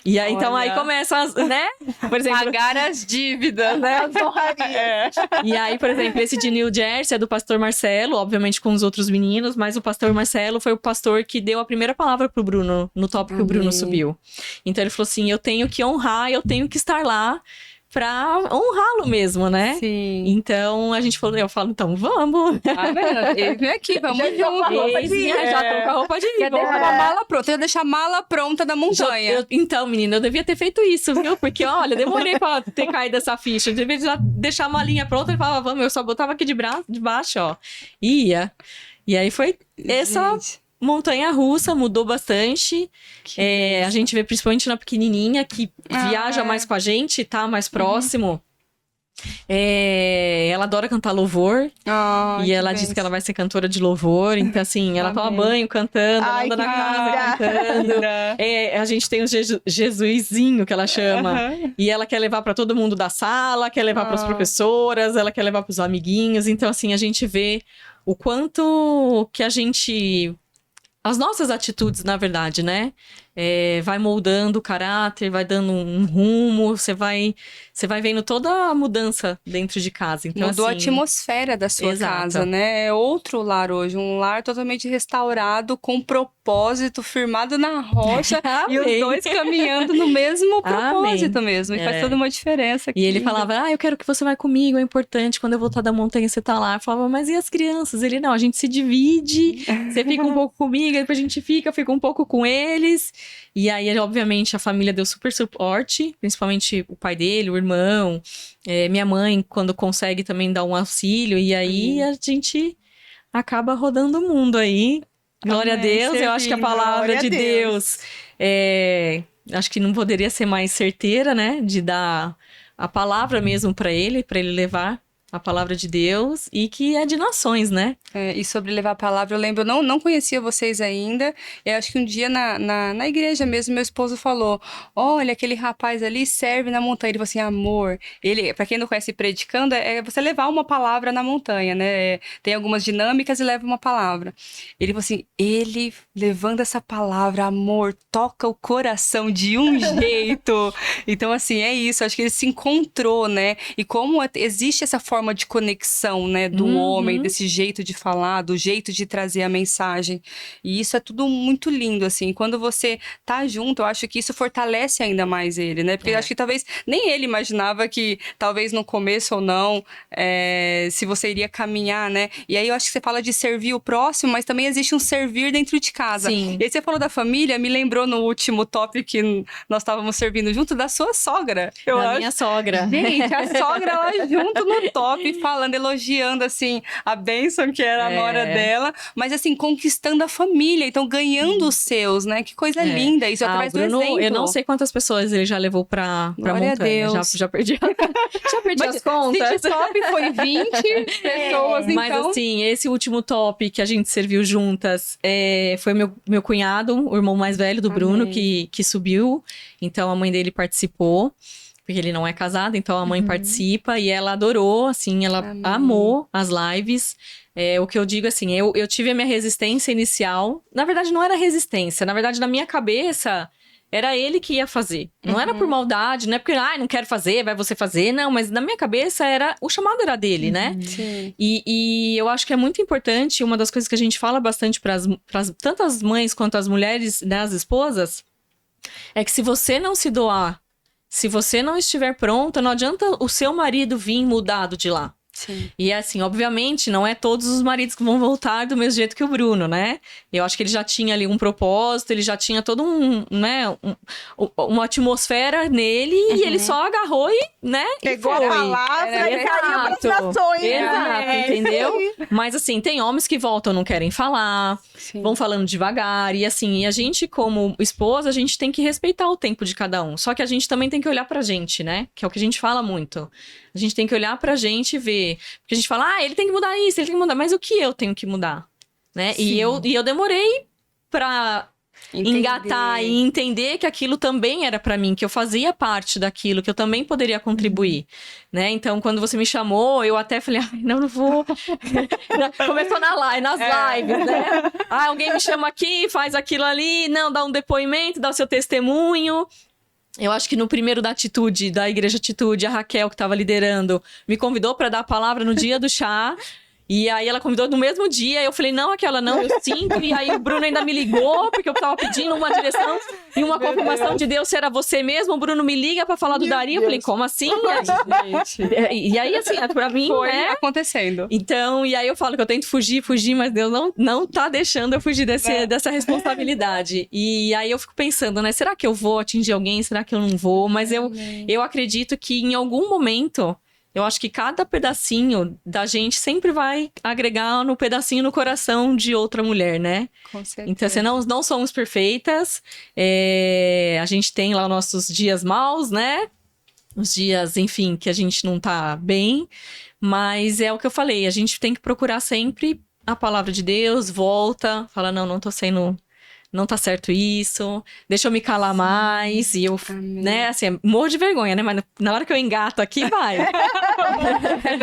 E aí, então, aí começa, né? Por exemplo... pagar as dívidas, né? As honrarias. E aí, por exemplo, esse de New Jersey é do pastor Marcelo, obviamente com os outros meninos, mas o pastor Marcelo foi o pastor que deu a primeira palavra pro Bruno, no top que o Bruno subiu. Então, ele falou assim, eu tenho que honrar, eu tenho que estar lá pra honrá-lo mesmo, né? Sim. Então, eu falo, então, vamos. Ele vem aqui, vamos junto. Já tô com a roupa de ir. Quer deixar a mala pronta, eu deixar a mala pronta da montanha. Então, menina, eu devia ter feito isso, viu? Porque, olha, demorei pra ter caído essa ficha. Eu devia já deixar a malinha pronta e falava, vamos, eu só botava aqui de baixo, ó. Ia. E aí foi essa... montanha-russa, mudou bastante. A gente vê principalmente na pequenininha, que viaja mais com a gente, tá mais próximo. Ela adora cantar louvor. E ela disse que ela vai ser cantora de louvor. Então, assim, ela toma banho cantando, ela anda na casa cantando. A gente tem o Jesuizinho, que ela chama. E ela quer levar pra todo mundo da sala, quer levar pras professoras, ela quer levar pros amiguinhos. Então, assim, a gente vê o quanto que a gente... as nossas atitudes, na verdade, né? Vai moldando o caráter, vai dando um rumo, você vai vendo toda a mudança dentro de casa. Então, mudou assim, a atmosfera da sua casa, né? É outro lar hoje, um lar totalmente restaurado, com propósito, firmado na rocha, e os dois caminhando no mesmo propósito mesmo. E faz toda uma diferença aqui. E ele falava, eu quero que você vá comigo, é importante, quando eu voltar da montanha você tá lá. Eu falava, mas e as crianças? Ele, não, a gente se divide, você fica um pouco comigo, depois a gente fica um pouco com eles. E aí, obviamente, a família deu super suporte, principalmente o pai dele, o irmão, minha mãe, quando consegue também dar um auxílio, e aí a gente acaba rodando o mundo aí. Glória a Deus, eu acho que a palavra de Deus, acho que não poderia ser mais certeira, né, de dar a palavra mesmo para ele levar a palavra de Deus, e que é de nações, né? E sobre levar a palavra, eu lembro, eu não conhecia vocês ainda, eu acho que um dia na igreja mesmo, meu esposo falou, olha, aquele rapaz ali serve na montanha. Ele falou assim, amor, ele, pra quem não conhece predicando, é você levar uma palavra na montanha, né? Tem algumas dinâmicas e leva uma palavra. Ele falou assim, ele levando essa palavra, amor, toca o coração de um jeito. Então, assim, é isso, acho que ele se encontrou, né? E como existe essa forma de conexão, né, do homem, desse jeito de falar, do jeito de trazer a mensagem. E isso é tudo muito lindo, assim. Quando você tá junto, eu acho que isso fortalece ainda mais ele, né? Porque eu acho que talvez nem ele imaginava que, talvez no começo ou não, se você iria caminhar, né? E aí eu acho que você fala de servir o próximo, mas também existe um servir dentro de casa. Sim. E aí você falou da família, me lembrou no último top que nós estávamos servindo junto da sua sogra. Da minha sogra. Gente, a sogra lá junto no top. top falando, elogiando, assim, a bênção que era a nora dela, mas assim, conquistando a família, então ganhando os seus, né? Que coisa linda, isso através do exemplo. Eu não sei quantas pessoas ele já levou pra Glória montanha. a Deus. Já perdi, já perdi as contas. Se top foi 20 pessoas, então. Mas assim, esse último top que a gente serviu juntas foi meu cunhado, o irmão mais velho do Bruno, que subiu. Então a mãe dele participou, porque ele não é casado, então a mãe participa e ela adorou, assim, ela amou as lives. O que eu digo assim, eu tive a minha resistência inicial. Na verdade, não era resistência, na verdade, na minha cabeça, era ele que ia fazer. Não era por maldade, não é porque, não quero fazer, vai você fazer. Não, mas na minha cabeça, o chamado era dele, né? Sim. E eu acho que é muito importante, uma das coisas que a gente fala bastante para tanto as mães quanto as mulheres, né, as esposas, é que se você não se doar, se você não estiver pronta, não adianta o seu marido vir mudado de lá. Sim. E assim, obviamente, não é todos os maridos que vão voltar do mesmo jeito que o Bruno, né? Eu acho que ele já tinha ali um propósito, ele já tinha todo uma atmosfera nele e ele só agarrou e, né? Pegou e foi. a palavra e caiu pras nações. Exato, entendeu? Mas assim, tem homens que voltam, não querem falar, vão falando devagar. E assim, e a gente como esposa, a gente tem que respeitar o tempo de cada um. Só que a gente também tem que olhar pra gente, né? Que é o que a gente fala muito. A gente tem que olhar pra gente e ver. Porque a gente fala, ele tem que mudar isso, ele tem que mudar. Mas o que eu tenho que mudar? Né? E eu demorei pra engatar e entender que aquilo também era pra mim, que eu fazia parte daquilo, que eu também poderia contribuir, né? Então, quando você me chamou, eu até falei, não vou. Começou nas lives, né? Alguém me chama aqui, faz aquilo ali, dá um depoimento, dá o seu testemunho. Eu acho que no primeiro da Igreja Atitude, a Raquel, que estava liderando, me convidou para dar a palavra no dia do chá. E aí ela convidou no mesmo dia, eu falei, não, aquela não, eu sinto. E aí o Bruno ainda me ligou, porque eu tava pedindo uma direção e uma confirmação de Deus se era você mesmo. O Bruno me liga pra falar do Dario. Eu falei, como assim? E aí, assim, pra mim, foi acontecendo. Então, e aí eu falo que eu tento fugir, mas Deus não tá deixando eu fugir dessa responsabilidade. E aí eu fico pensando, né, será que eu vou atingir alguém? Será que eu não vou? Mas eu acredito que em algum momento... Eu acho que cada pedacinho da gente sempre vai agregar no pedacinho no coração de outra mulher, né? Com certeza. Então, assim, não somos perfeitas. A gente tem lá nossos dias maus, né? Os dias, enfim, que a gente não tá bem. Mas é o que eu falei, a gente tem que procurar sempre a palavra de Deus, volta, fala, não tô sendo... Não tá certo isso, deixa eu me calar mais. E eu, né, assim, morro de vergonha, né? Mas na hora que eu engato aqui, vai.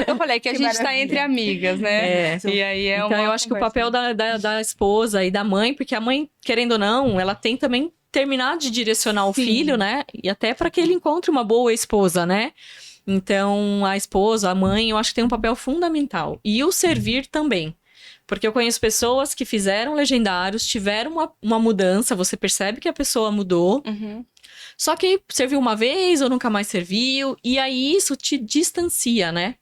Eu falei que a gente tá entre amigas, né? E aí então, eu acho que o papel da esposa e da mãe, porque a mãe, querendo ou não, ela tem também terminar de direcionar o filho, né? E até para que ele encontre uma boa esposa, né? Então, a esposa, a mãe, eu acho que tem um papel fundamental. E o servir também. Porque eu conheço pessoas que fizeram legendários, tiveram uma mudança, você percebe que a pessoa mudou, só que serviu uma vez ou nunca mais serviu, e aí isso te distancia, né?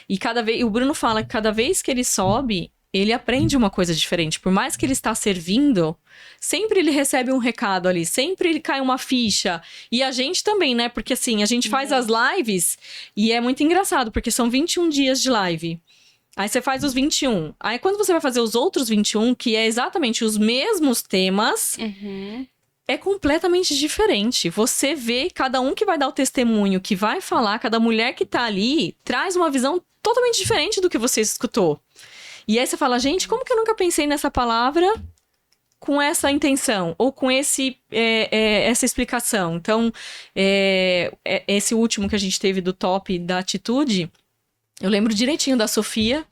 E o Bruno fala que cada vez que ele sobe, ele aprende uma coisa diferente. Por mais que ele está servindo, sempre ele recebe um recado ali, sempre ele cai uma ficha. E a gente também, né? Porque assim, a gente faz as lives e é muito engraçado, porque são 21 dias de live. Aí você faz os 21. Aí quando você vai fazer os outros 21, que é exatamente os mesmos temas, é completamente diferente. Você vê cada um que vai dar o testemunho, que vai falar, cada mulher que tá ali, traz uma visão totalmente diferente do que você escutou. E aí você fala, gente, como que eu nunca pensei nessa palavra com essa intenção? Ou com essa explicação? Então, esse último que a gente teve do top da Atitude... Eu lembro direitinho da Sofia,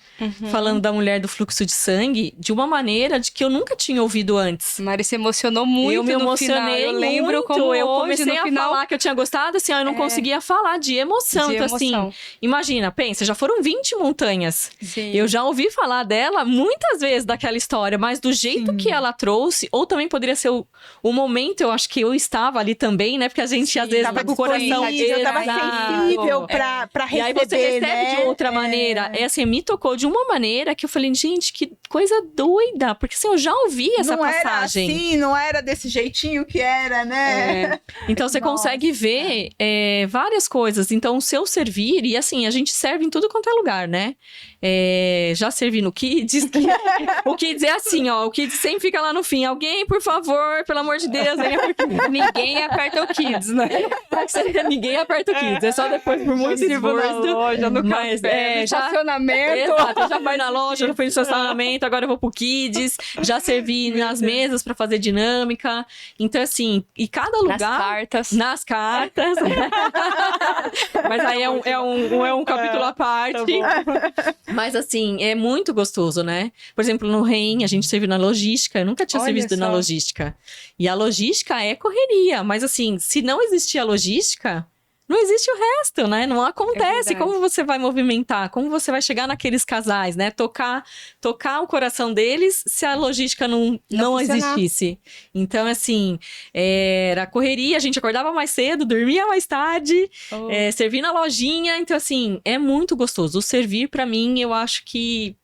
falando da mulher do fluxo de sangue, de uma maneira de que eu nunca tinha ouvido antes. Mari se emocionou muito. Eu me emocionei eu lembro muito. Como eu hoje, comecei a falar que eu tinha gostado, assim, eu não conseguia falar de emoção. Então, assim, imagina, pensa, já foram 20 montanhas. Sim. Eu já ouvi falar dela muitas vezes daquela história, mas do jeito que ela trouxe, ou também poderia ser o momento, eu acho que eu estava ali também, né? Porque a gente, às vezes, tá com o coração... Eu tava sensível pra receber, e aí você recebe de outra outra maneira. É assim, me tocou de uma maneira que eu falei, gente, que coisa doida. Porque assim, eu já ouvi essa passagem. Não era assim, não era desse jeitinho que era, né? Então você consegue ver várias coisas. Então o seu servir, e assim, a gente serve em tudo quanto é lugar, né? Já servi no Kids. O Kids é assim, ó. O Kids sempre fica lá no fim. Alguém, por favor, pelo amor de Deus, venha porque Ninguém aperta o Kids, né? ninguém aperta o Kids. É só depois por muito esforço. Loja, no Mas, café, no estacionamento. Exato, eu já fui na loja, já fui no estacionamento, agora eu vou pro Kids. Já servi nas mesas pra fazer dinâmica. Então, assim, e cada lugar... Nas cartas. Mas aí é um capítulo à parte. Mas, assim, é muito gostoso, né? Por exemplo, no REM, a gente serviu na logística. Eu nunca tinha servido na logística. E a logística é correria. Mas, assim, se não existir a logística... Não existe o resto, né? Não acontece. Como você vai movimentar? Como você vai chegar naqueles casais, né? Tocar o coração deles se a logística não existisse. Então, assim, era correria. A gente acordava mais cedo, dormia mais tarde, servia na lojinha. Então, assim, é muito gostoso. O servir, pra mim, eu acho que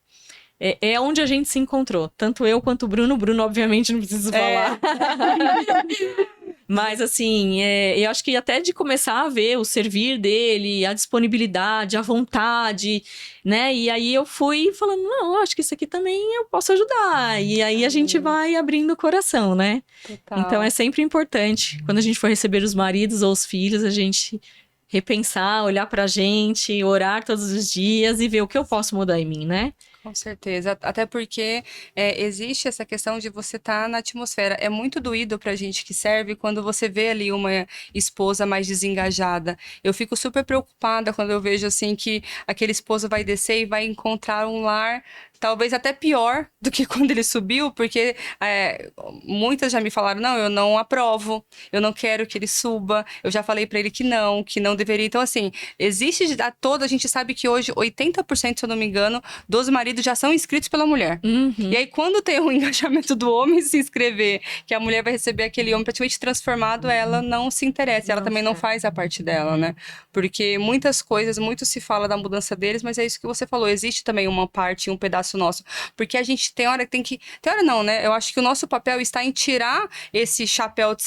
é onde a gente se encontrou. Tanto eu quanto o Bruno. O Bruno, obviamente, não preciso falar. Mas, assim, eu acho que até de começar a ver o servir dele, a disponibilidade, a vontade, né? E aí eu fui falando, não, acho que isso aqui também eu posso ajudar. E aí a gente vai abrindo o coração, né? Total. Então é sempre importante, quando a gente for receber os maridos ou os filhos, a gente repensar, olhar pra gente, orar todos os dias e ver o que eu posso mudar em mim, né? Com certeza, até porque existe essa questão de você estar na atmosfera. É muito doído pra gente que serve quando você vê ali uma esposa mais desengajada. Eu fico super preocupada quando eu vejo assim que aquele esposo vai descer e vai encontrar um lar talvez até pior do que quando ele subiu, porque muitas já me falaram, não, eu não aprovo, eu não quero que ele suba, eu já falei pra ele que não deveria. Então, assim, existe a gente sabe que hoje 80%, se eu não me engano, dos maridos já são inscritos pela mulher. Uhum. E aí, quando tem um engajamento do homem se inscrever, que a mulher vai receber aquele homem praticamente transformado, ela não se interessa, ela também não faz a parte dela, né? Porque muitas coisas, muito se fala da mudança deles, mas é isso que você falou, existe também uma parte, um pedaço nosso, porque a gente tem hora que tem que... Tem hora não, né? Eu acho que o nosso papel está em tirar esse chapéu de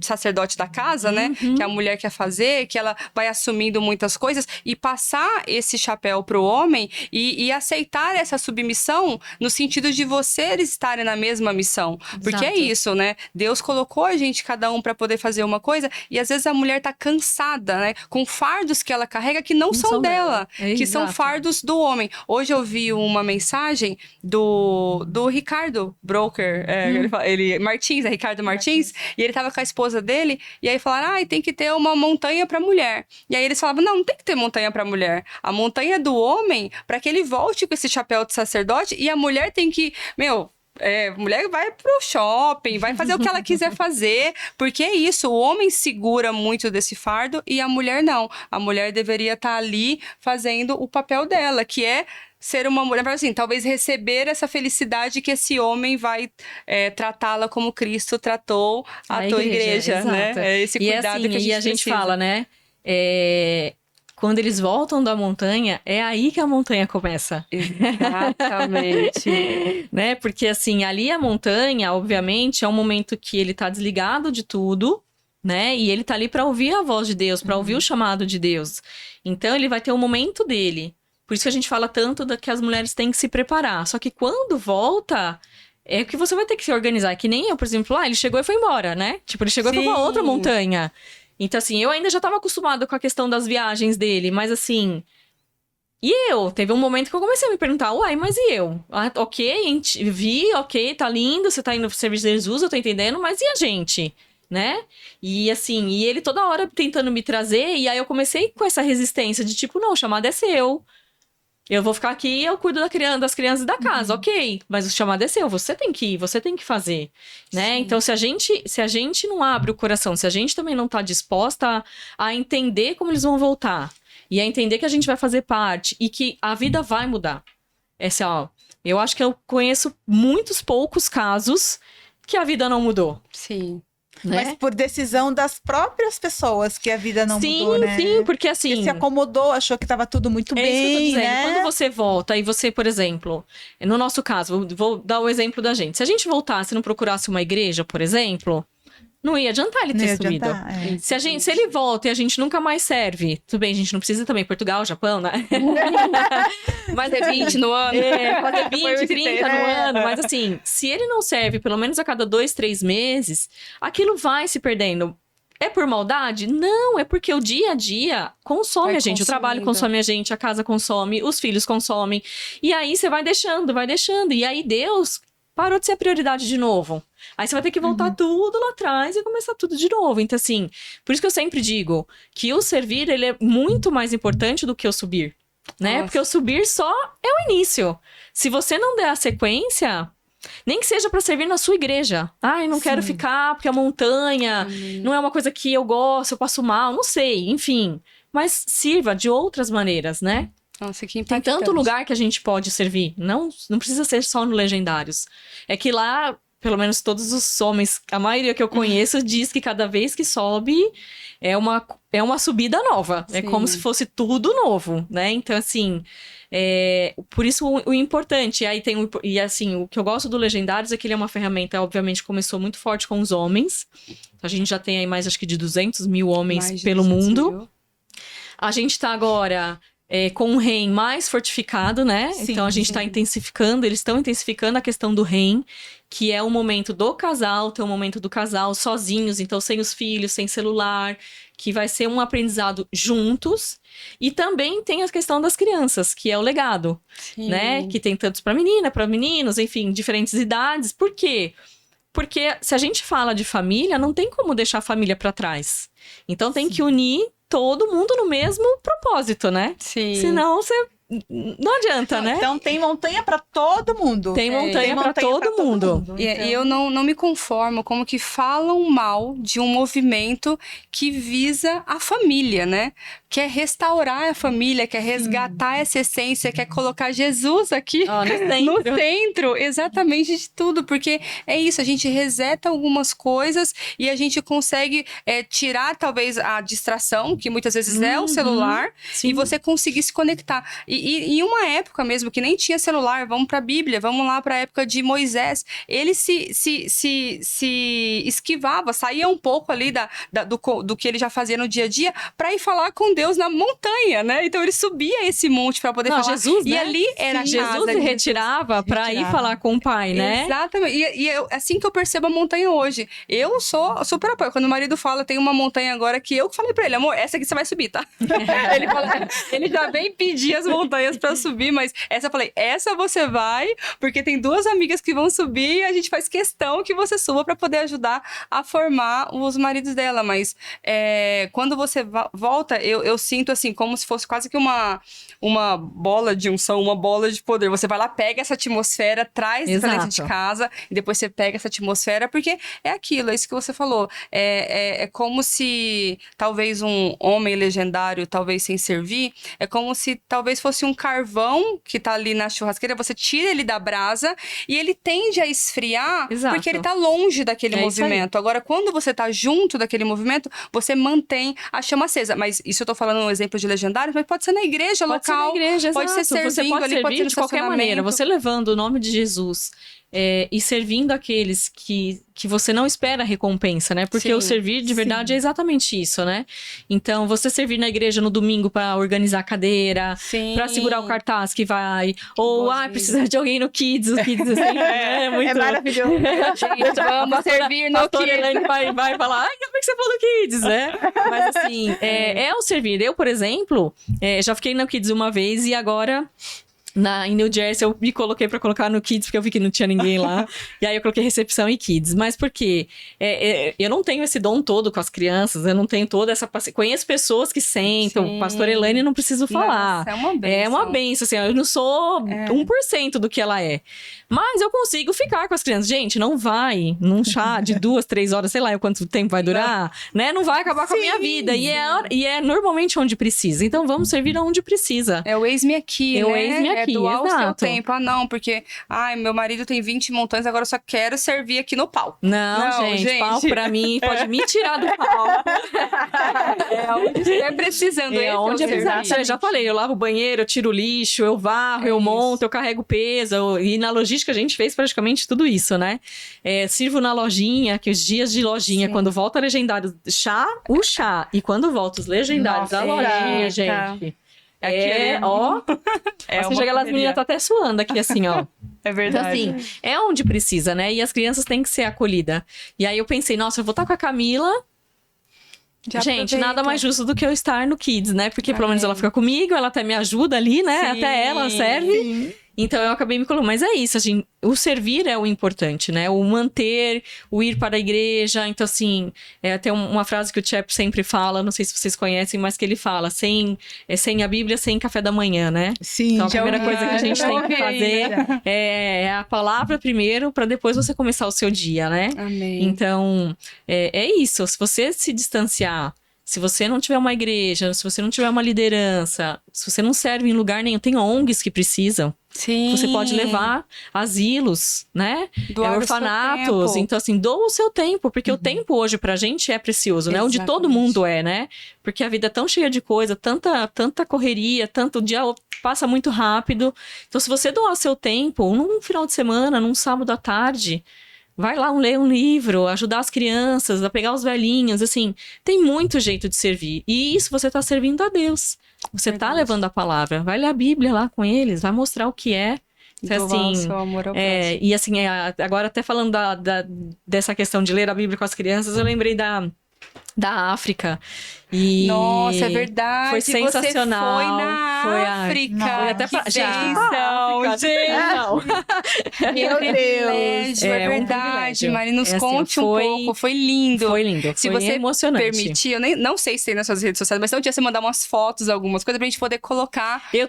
sacerdote da casa, né? Que a mulher quer fazer, que ela vai assumindo muitas coisas e passar esse chapéu pro homem e aceitar essa submissão no sentido de vocês estarem na mesma missão. Porque é isso, né? Deus colocou a gente, cada um, para poder fazer uma coisa e às vezes a mulher tá cansada, né? Com fardos que ela carrega que não são dela, que são fardos do homem. Hoje eu vi uma mensagem do Ricardo Broker, Martins, Ricardo Martins, e ele tava com a esposa dele, e aí falaram, tem que ter uma montanha pra mulher. E aí eles falavam, não tem que ter montanha pra mulher. A montanha é do homem, pra que ele volte com esse chapéu de sacerdote, e a mulher tem que, mulher vai pro shopping, vai fazer o que ela quiser fazer, porque é isso, o homem segura muito desse fardo e a mulher não. A mulher deveria estar ali fazendo o papel dela, que é ser uma mulher, assim, talvez receber essa felicidade que esse homem vai tratá-la como Cristo tratou a tua igreja, né? É esse cuidado que a gente precisa. Fala, né? Quando eles voltam da montanha, é aí que a montanha começa. Exatamente. Né? Porque, assim, ali a montanha, obviamente, é um momento que ele tá desligado de tudo, né? E ele tá ali para ouvir a voz de Deus, para ouvir o chamado de Deus. Então, ele vai ter um momento dele. Por isso que a gente fala tanto que as mulheres têm que se preparar. Só que quando volta, é que você vai ter que se organizar. Que nem eu, por exemplo, ele chegou e foi embora, né? Tipo, ele chegou e foi pra outra montanha. Então, assim, eu ainda já tava acostumada com a questão das viagens dele. Mas, assim... E eu? Teve um momento que eu comecei a me perguntar, mas e eu? Ok, tá lindo, você tá indo pro serviço de Jesus, eu tô entendendo, mas e a gente? Né? E assim, e ele toda hora tentando me trazer, e aí eu comecei com essa resistência de tipo, não, o chamado é seu. Eu vou ficar aqui e eu cuido das crianças da casa, ok. Mas o chamado é seu, você tem que ir, você tem que fazer, né? Sim. Então, se a gente não abre o coração, se a gente também não tá disposta a entender como eles vão voltar, e a entender que a gente vai fazer parte, e que a vida vai mudar. Eu acho que eu conheço muitos poucos casos que a vida não mudou. Sim. né? Mas por decisão das próprias pessoas que a vida não mudou, né? Sim, porque assim... Porque se acomodou, achou que estava tudo muito bem, isso que eu tô dizendo. né? Quando você volta e você, por exemplo, no nosso caso, vou dar o exemplo da gente. Se a gente voltasse e não procurasse uma igreja, por exemplo, não ia adiantar ele ter subido. Se ele volta e a gente nunca mais serve, tudo bem, a gente não precisa também Portugal, Japão, né? Mas é 20 no ano. Fazer 20, 30 no ano. Mas assim, se ele não serve pelo menos a cada 2, 3 meses, aquilo vai se perdendo. É por maldade? Não, é porque o dia a dia consome a gente. O trabalho consome a gente, a casa consome, os filhos consomem. E aí você vai deixando. E aí Deus parou de ser a prioridade de novo. Aí você vai ter que voltar tudo lá atrás e começar tudo de novo. Então, assim, por isso que eu sempre digo que o servir, ele é muito mais importante do que o subir, né? Nossa. Porque o subir só é o início. Se você não der a sequência, nem que seja para servir na sua igreja. Ai, não quero ficar porque a montanha não é uma coisa que eu gosto, eu passo mal, não sei, enfim. Mas sirva de outras maneiras, né? Nossa, que Tem impactante. tanto lugar que a gente pode servir. Não precisa ser só no Legendários. É que lá, pelo menos todos os homens, a maioria que eu conheço, diz que cada vez que sobe é uma subida nova. Sim. É como se fosse tudo novo, né? Então, assim, por isso o importante. Aí tem e assim, o que eu gosto do Legendários é que ele é uma ferramenta, obviamente, começou muito forte com os homens. A gente já tem aí mais, acho que de 200 mil homens pelo mundo. A gente tá agora... com um REM mais fortificado, né? Sim, então a gente está intensificando, eles estão intensificando a questão do REM, que é o momento do casal, tem o momento do casal sozinhos, então sem os filhos, sem celular, que vai ser um aprendizado juntos. E também tem a questão das crianças, que é o legado, né? Que tem tantos para menina, para meninos, enfim, diferentes idades. Por quê? Porque se a gente fala de família, não tem como deixar a família para trás. Então tem que unir todo mundo no mesmo propósito, né? Sim. Senão você... Não adianta, né? Então tem montanha para todo mundo. Tem montanha para todo mundo. Então... E eu não me conformo como que falam mal de um movimento que visa a família, né? Quer restaurar a família, quer resgatar essa essência, quer colocar Jesus aqui no centro, exatamente de tudo. Porque é isso, a gente reseta algumas coisas e a gente consegue tirar talvez a distração, que muitas vezes é o celular, e você conseguir se conectar. E em uma época mesmo que nem tinha celular, vamos para a Bíblia, vamos lá para a época de Moisés, ele se esquivava, saía um pouco ali do que ele já fazia no dia a dia para ir falar com Deus na montanha, né? Então ele subia esse monte para poder falar. Jesus, e né? ali era a casa. Jesus se retirava para ir falar com o pai, né? Exatamente. E assim que eu percebo a montanha hoje. Eu sou super apoio. Quando o marido fala, tem uma montanha agora que eu falei para ele, amor, essa aqui você vai subir, tá? Ele já vem pedir as montanhas para subir, mas essa eu falei, essa você vai, porque tem 2 amigas que vão subir e a gente faz questão que você suba para poder ajudar a formar os maridos dela. Mas quando você volta, eu sinto assim, como se fosse quase que uma bola de unção, uma bola de poder. Você vai lá, pega essa atmosfera, traz pra dentro de casa, e depois você pega essa atmosfera, porque é aquilo, é isso que você falou. É como se talvez um homem legendário, talvez sem servir, é como se talvez fosse um carvão que tá ali na churrasqueira, você tira ele da brasa e ele tende a esfriar, porque ele tá longe daquele movimento. Agora, quando você tá junto daquele movimento, você mantém a chama acesa. Mas isso eu tô falando um exemplo de legendários, mas pode ser na igreja local, pode ser servindo, você pode ali, servir pode ser de qualquer maneira. Você levando o nome de Jesus e servindo aqueles que você não espera recompensa, né? Porque o servir de verdade é exatamente isso, né? Então, você servir na igreja no domingo para organizar a cadeira, para segurar o cartaz que vai, ou precisa de alguém no Kids, o Kids assim, muito... É maravilhoso. Gente, vamos servir no Kids. A Elaine vai falar, ai, como é que você falou no Kids, né? Mas assim, é o servir. Eu, por exemplo, já fiquei no Kids uma vez e agora... Em New Jersey, eu me coloquei pra colocar no Kids, porque eu vi que não tinha ninguém lá. E aí eu coloquei recepção e Kids. Mas por quê? Eu não tenho esse dom todo com as crianças, eu não tenho toda essa paciência. Conheço pessoas que sentam, pastor Elaine, não preciso falar. Nossa, é uma bênção. É uma bênção, assim, eu não sou 1% do que ela é. Mas eu consigo ficar com as crianças. Gente, não vai num chá de 2, 3 horas, sei lá quanto tempo vai durar, né? Não vai acabar com a minha vida. E é normalmente onde precisa. Então vamos servir onde precisa. É o eis-me aqui, né? O eis-me aqui. aqui, doar o seu exato. tempo. Ah, não, porque meu marido tem 20 montões, agora eu só quero servir aqui no palco. Não, gente, palco pra mim pode me tirar do palco. É onde estiver precisando. É onde é precisar. serviço. Eu já falei, eu lavo o banheiro, eu tiro o lixo, eu varro, eu monto, eu carrego peso. E na logística a gente fez praticamente tudo isso, né? Sirvo na lojinha, que os dias de lojinha, quando volta legendário, o chá. E quando volta os legendários da lojinha, gente. Você chega lá, as meninas tá até suando aqui, assim, ó. É verdade. Então, assim, é onde precisa, né? E as crianças têm que ser acolhidas. E aí eu pensei, nossa, eu vou estar com a Camila. Já Gente, aproveita. nada mais justo do que eu estar no Kids, né? Porque pelo menos ela fica comigo, ela até me ajuda ali, né? Sim. Até ela serve. Então eu acabei me colocando. Mas é isso, assim, o servir é o importante, né? O manter, o ir para a igreja. Então, assim, tem uma frase que o Chap sempre fala, não sei se vocês conhecem, mas que ele fala: sem a Bíblia, sem café da manhã, né? Sim, Então a primeira coisa que a gente tem que fazer ainda. é a palavra primeiro, para depois você começar o seu dia, né? Amém. Então, é isso. Se você se distanciar, se você não tiver uma igreja, se você não tiver uma liderança, se você não serve em lugar nenhum, tem ONGs que precisam. Sim. Você pode levar asilos, né? Doar o seu Orfanatos. tempo. Então, assim, doa o seu tempo, porque o tempo hoje pra gente é precioso, né? O de todo Exatamente. mundo né? Porque a vida é tão cheia de coisa, tanta correria, o dia passa muito rápido. Então, se você doar o seu tempo, num final de semana, num sábado à tarde, vai lá ler um livro, ajudar as crianças, a pegar os velhinhos, assim, tem muito jeito de servir. E isso você tá servindo a Deus. Você tá levando a palavra. Vai ler a Bíblia lá com eles, vai mostrar o que é. Doar Assim, o seu amor ao próximo. e assim, agora até falando dessa questão de ler a Bíblia com as crianças, eu lembrei da África. E Nossa, é verdade. Foi sensacional. Você foi na África. Foi até que pra já. bênção, gente. Não. Meu Deus. É um verdade. privilégio. Mari, nos Assim, conte um pouco. Foi lindo. Foi lindo. Se Foi você emocionante. permitir, eu não sei se tem nas suas redes sociais, mas se não tinha, você mandar umas fotos, algumas coisas pra gente poder colocar. Eu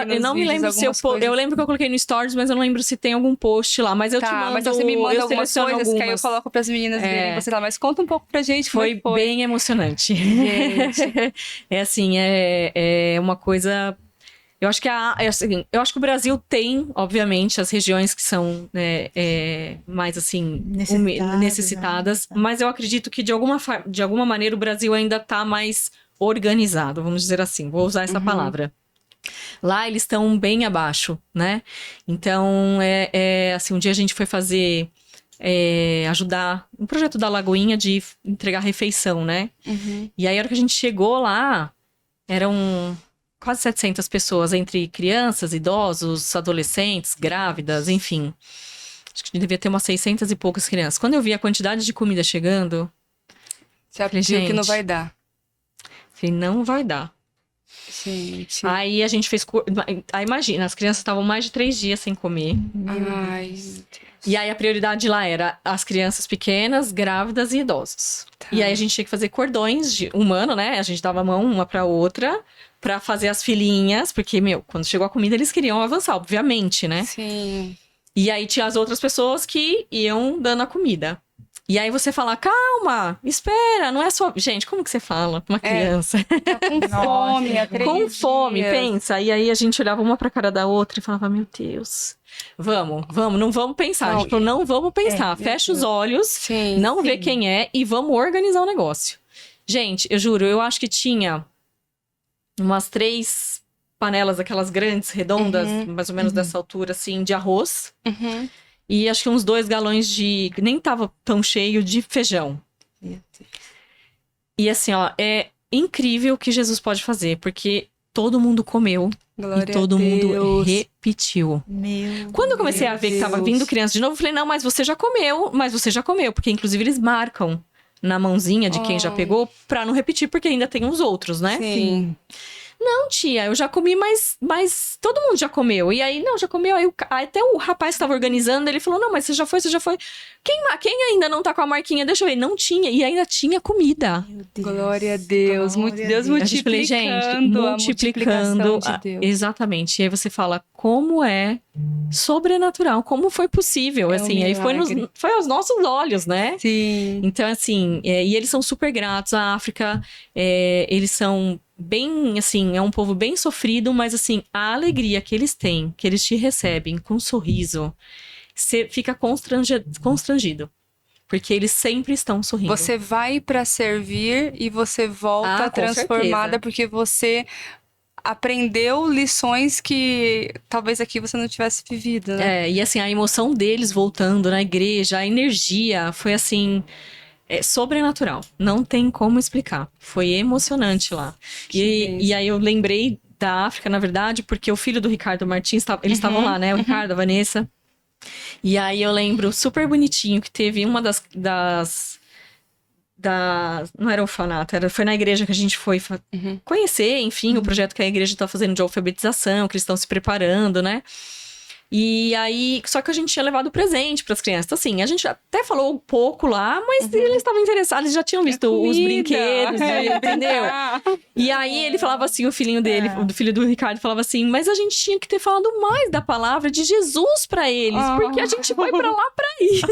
nos não me vídeos lembro se algumas coisas. eu lembro que eu coloquei no Stories, mas eu não lembro se tem algum post lá. Mas eu te mando. Mas você me manda eu algumas seleciono coisas que aí eu algumas. coloco pras meninas verem você lá. Mas conta um pouco pra gente como Foi foi. bem emocionante. Gente. É assim, é uma coisa. Eu acho que eu acho que o Brasil tem, obviamente, as regiões que são mais assim necessitadas, mas eu acredito que de alguma maneira o Brasil ainda está mais organizado, vamos dizer assim. Vou usar essa palavra. Lá eles estão bem abaixo, né? Então, assim, um dia a gente foi fazer ajudar um projeto da Lagoinha de entregar refeição, né? E aí, a hora que a gente chegou lá, eram quase 700 pessoas, entre crianças, idosos, adolescentes, grávidas, enfim. Acho que devia ter umas 600 e poucas crianças. Quando eu vi a quantidade de comida chegando, Você falei, viu que não gente, vai dar. falei, não vai dar. Gente. Aí a gente fez... Aí imagina, as crianças estavam mais de 3 dias sem comer. Ai. E aí a prioridade lá era as crianças pequenas, grávidas e idosos. Tá. E aí a gente tinha que fazer cordões humano, né? A gente dava a mão uma pra outra pra fazer as filinhas, porque, quando chegou a comida eles queriam avançar, obviamente, né? Sim. E aí tinha as outras pessoas que iam dando a comida. E aí você fala, calma, espera, não é só... Gente, como que você fala pra uma criança? Tá com fome, há 3 Com fome, dias. pensa. E aí a gente olhava uma pra cara da outra e falava, meu Deus, vamos, não vamos pensar. Não, A gente falou, não vamos pensar. Fecha os olhos, Sim, não sim. vê quem é e vamos organizar o negócio. Gente, eu juro, eu acho que tinha umas 3 panelas, aquelas grandes, redondas, mais ou menos dessa altura, assim, de arroz. Uhum. E acho que uns 2 galões nem tava tão cheio, de feijão. Meu Deus. E assim, ó, é incrível o que Jesus pode fazer, porque todo mundo comeu Glória e todo a mundo Deus. repetiu. Meu Quando eu comecei a ver que tava Deus. vindo criança de novo, eu falei, não, mas você já comeu, porque inclusive eles marcam na mãozinha de quem já pegou pra não repetir, porque ainda tem uns outros, né? Sim. Não, tia, eu já comi, mas todo mundo já comeu. E aí, não, já comeu. Aí até o rapaz que estava organizando, ele falou, não, mas você já foi. Quem ainda não tá com a marquinha? Deixa eu ver. Não tinha. E ainda tinha comida. Meu Deus. Glória a Deus. Glória a Deus Deus. A gente falei, multiplicando gente, a multiplicando. multiplicação de Deus. Exatamente. E aí você fala, como é sobrenatural? Como foi possível? É um Assim, aí milagre. foi aos nossos olhos, né? Sim. Então, assim, e eles são super gratos. A África, eles são bem, assim, é um povo bem sofrido, mas, assim, a alegria que eles têm, que eles te recebem com um sorriso, você fica constrangido. Porque eles sempre estão sorrindo. Você vai para servir e você volta transformada, porque você aprendeu lições que talvez aqui você não tivesse vivido, né? E assim, a emoção deles voltando na igreja, a energia, foi assim, sobrenatural. Não tem como explicar. Foi emocionante lá. E aí eu lembrei da África, na verdade, porque o filho do Ricardo Martins, eles estavam lá, né? O Ricardo, a Vanessa. E aí eu lembro super bonitinho que teve uma das não era orfanato, foi na igreja que a gente foi conhecer, enfim, o projeto que a igreja tá fazendo de alfabetização, que eles estão se preparando, né? E aí, só que a gente tinha levado presente para as crianças. Então, assim, a gente até falou um pouco lá, mas eles estavam interessados, eles já tinham visto os brinquedos, entendeu? E aí ele falava assim, o filhinho dele, o filho do Ricardo, falava assim, mas a gente tinha que ter falado mais da palavra de Jesus para eles, porque a gente foi para lá para isso.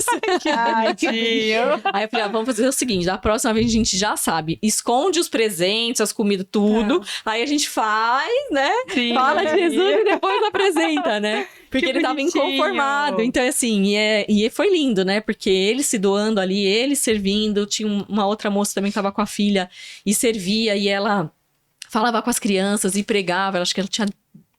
Ai, que Aí eu falei, vamos fazer o seguinte, da próxima vez a gente já sabe, esconde os presentes, as comidas, tudo, aí a gente faz, né? Sim, fala de Jesus e depois apresenta, né? Porque ele tava inconformado. Então, assim, e foi lindo, né? Porque ele se doando ali, ele servindo. Tinha uma outra moça também que tava com a filha e servia. E ela falava com as crianças e pregava. Acho que ela tinha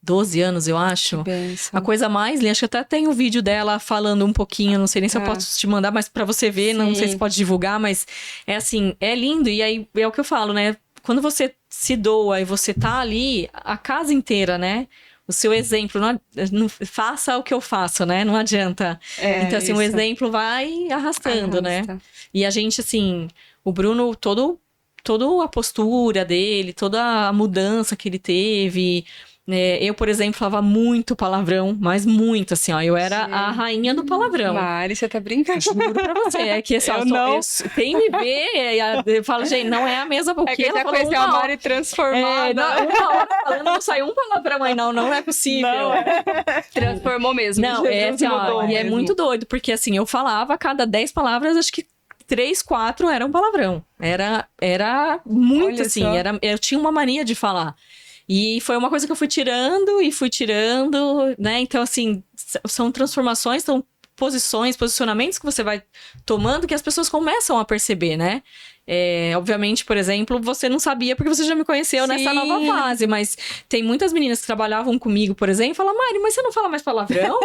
12 anos, eu acho. A coisa mais linda. Acho que até tem um vídeo dela falando um pouquinho. Não sei nem se eu posso te mandar, mas pra você ver. Não sei se pode divulgar, mas é assim, é lindo. E aí, é o que eu falo, né? Quando você se doa e você tá ali, a casa inteira, né? O seu exemplo, não faça o que eu faço, né? Não adianta. Então, assim, o exemplo vai arrastando, né? E a gente, assim, o Bruno, toda a postura dele, toda a mudança que ele teve. Eu, por exemplo, falava muito palavrão, mas muito, assim, ó. Eu era a rainha do palavrão. Mari, você tá brincando? Juro pra você. É que, assim, quem me vê, eu falo, gente, não é a mesma, porque que ela já falou conheceu a Mari transformada. uma hora falando, não saiu um palavrão aí, não é possível. Não. Transformou mesmo. Não, assim, ó, e é muito doido, porque, assim, eu falava a cada 10 palavras, acho que 3, 4 eram palavrão. Era muito, Olha assim, só. eu tinha uma mania de falar. E foi uma coisa que eu fui tirando, né? Então, assim, são transformações, são posicionamentos que você vai tomando que as pessoas começam a perceber, né? Obviamente, por exemplo, você não sabia porque você já me conheceu nessa nova fase, mas tem muitas meninas que trabalhavam comigo, por exemplo, e falam, Mari, mas você não fala mais palavrão?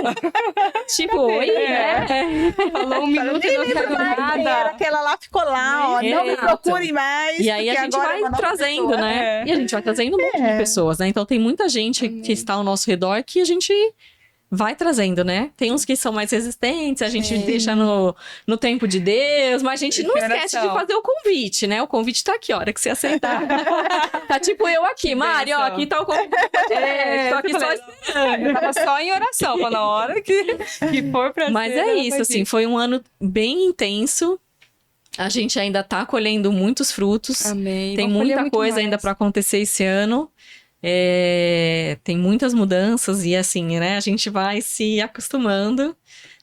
Tipo, oi, Falou um minuto e não quero nada. Aquela lá ficou lá, ó. Não me procure mais. E aí a gente vai trazendo, né? E a gente vai trazendo um monte de pessoas, né? Então tem muita gente que está ao nosso redor que a gente vai trazendo, né? Tem uns que são mais resistentes, a gente deixa no tempo de Deus, mas a gente não esquece de fazer o convite, né? O convite tá aqui, a hora que você aceitar. Tá tipo eu aqui, Mari, ó, aqui tá o convite. Tô aqui só esperando. Eu tava só em oração, pra na hora que for pra Mas ser, é isso, assim, foi um ano bem intenso. A gente ainda tá colhendo muitos frutos. Amém. Tem muita coisa ainda pra acontecer esse ano. Tem muitas mudanças e assim, né? A gente vai se acostumando.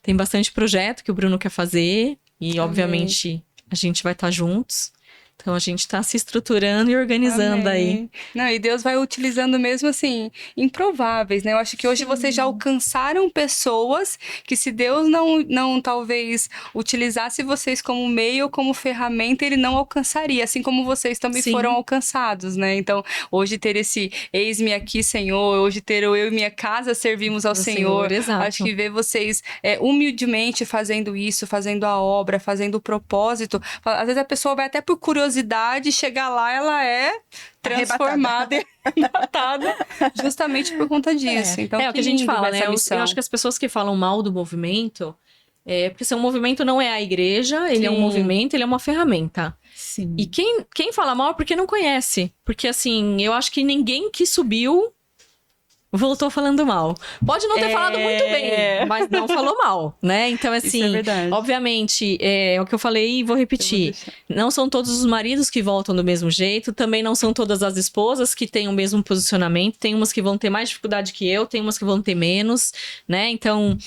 Tem bastante projeto que o Bruno quer fazer e, obviamente, a gente vai estar juntos. Então, a gente está se estruturando e organizando aí. Não, e Deus vai utilizando mesmo, assim, improváveis, né? Eu acho que hoje vocês já alcançaram pessoas que se Deus não talvez utilizasse vocês como meio ou como ferramenta, ele não alcançaria, assim como vocês também foram alcançados, né? Então, hoje ter esse eis-me aqui, Senhor, hoje ter eu e minha casa servimos ao Senhor. Exato. Acho que ver vocês humildemente fazendo isso, fazendo a obra, fazendo o propósito. Às vezes a pessoa vai até por curiosidade, chegar lá, ela é transformada e arrebatada justamente por conta disso. Então, o que a gente fala, né? Eu acho que as pessoas que falam mal do movimento, porque assim, o movimento não é a igreja, ele é um movimento, ele é uma ferramenta. Sim. E quem fala mal é porque não conhece. Porque assim, eu acho que ninguém que subiu voltou falando mal. Pode não ter falado muito bem, mas não falou mal, né? Então, assim, obviamente, é o que eu falei e vou repetir. Não são todos os maridos que voltam do mesmo jeito, também não são todas as esposas que têm o mesmo posicionamento. Tem umas que vão ter mais dificuldade que eu, tem umas que vão ter menos, né? Então,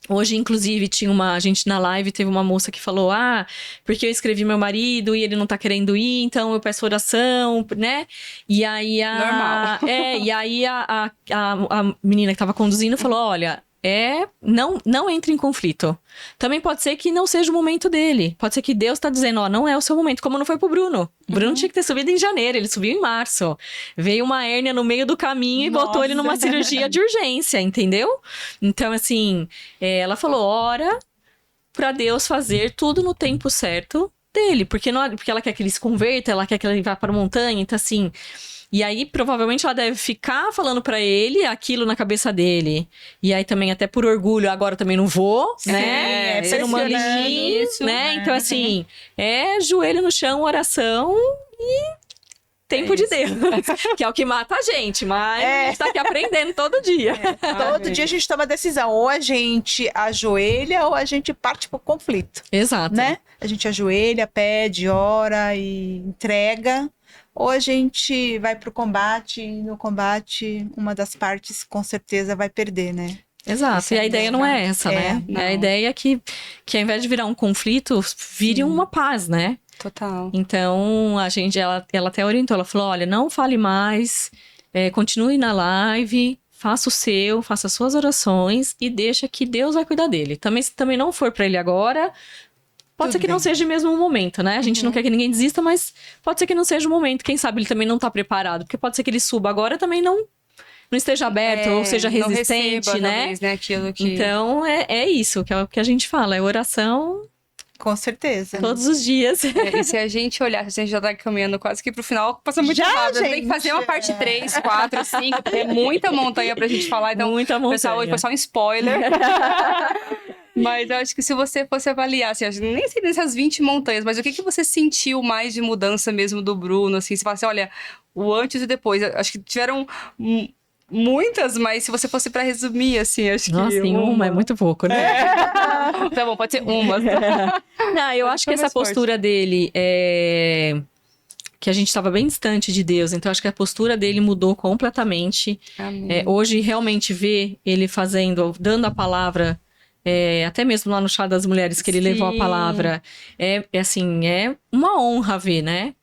Hoje, inclusive, a gente na live teve uma moça que falou, porque eu escrevi meu marido e ele não tá querendo ir, então eu peço oração, né? E aí Normal. E aí a menina que tava conduzindo falou, olha, não entre em conflito. Também pode ser que não seja o momento dele. Pode ser que Deus tá dizendo, não é o seu momento, como não foi pro Bruno. O Bruno tinha que ter subido em janeiro, ele subiu em março. Veio uma hérnia no meio do caminho e botou ele numa cirurgia de urgência, entendeu? Então, assim, ela falou, ora pra Deus fazer tudo no tempo certo dele. Porque ela quer que ele se converta, ela quer que ele vá para a montanha, então assim... E aí, provavelmente, ela deve ficar falando pra ele aquilo na cabeça dele. E aí, também, até por orgulho, agora também não vou, né? Você não manda em mim, né? Então, assim, joelho no chão, oração e tempo de Deus. Que é o que mata a gente, mas a gente tá aqui aprendendo todo dia. Todo dia a gente toma decisão. Ou a gente ajoelha ou a gente parte pro conflito. Exato. Né? A gente ajoelha, pede, ora e entrega. Ou a gente vai pro combate e no combate uma das partes com certeza vai perder, né? Exato, e a ideia não é essa, né? A ideia é que ao invés de virar um conflito, vire uma paz, né? Total. Então, ela até orientou, ela falou, olha, não fale mais, continue na live, faça as suas orações e deixa que Deus vai cuidar dele. Também, se também não for pra ele agora... Pode ser que não seja mesmo o momento, né? A gente não quer que ninguém desista, mas pode ser que não seja o momento. Quem sabe ele também não tá preparado. Porque pode ser que ele suba agora e também não esteja aberto ou seja resistente, não receba, né? Talvez, né? Aquilo que... Então, é isso, que é o que a gente fala. É oração... Com certeza. Todos os dias. E se a gente olhar, a gente já tá caminhando quase que pro final, passa muito rápido. Tem que fazer uma parte 3, 4, 5, porque é muita montanha pra gente falar. Então, muita montanha. Pessoal, hoje foi só um spoiler. Mas eu acho que se você fosse avaliar, assim, nem sei dessas 20 montanhas, mas o que você sentiu mais de mudança mesmo do Bruno, assim? Você fala assim, olha, o antes e depois. Acho que tiveram muitas, mas se você fosse pra resumir, assim, acho que... Nossa, uma é muito pouco, né? Tá bom, pode ser uma. Não, eu acho que essa postura dele que a gente estava bem distante de Deus, então acho que a postura dele mudou completamente. Hoje, realmente, ver ele dando a palavra... até mesmo lá no Chá das Mulheres que ele levou a palavra, é uma honra ver, né?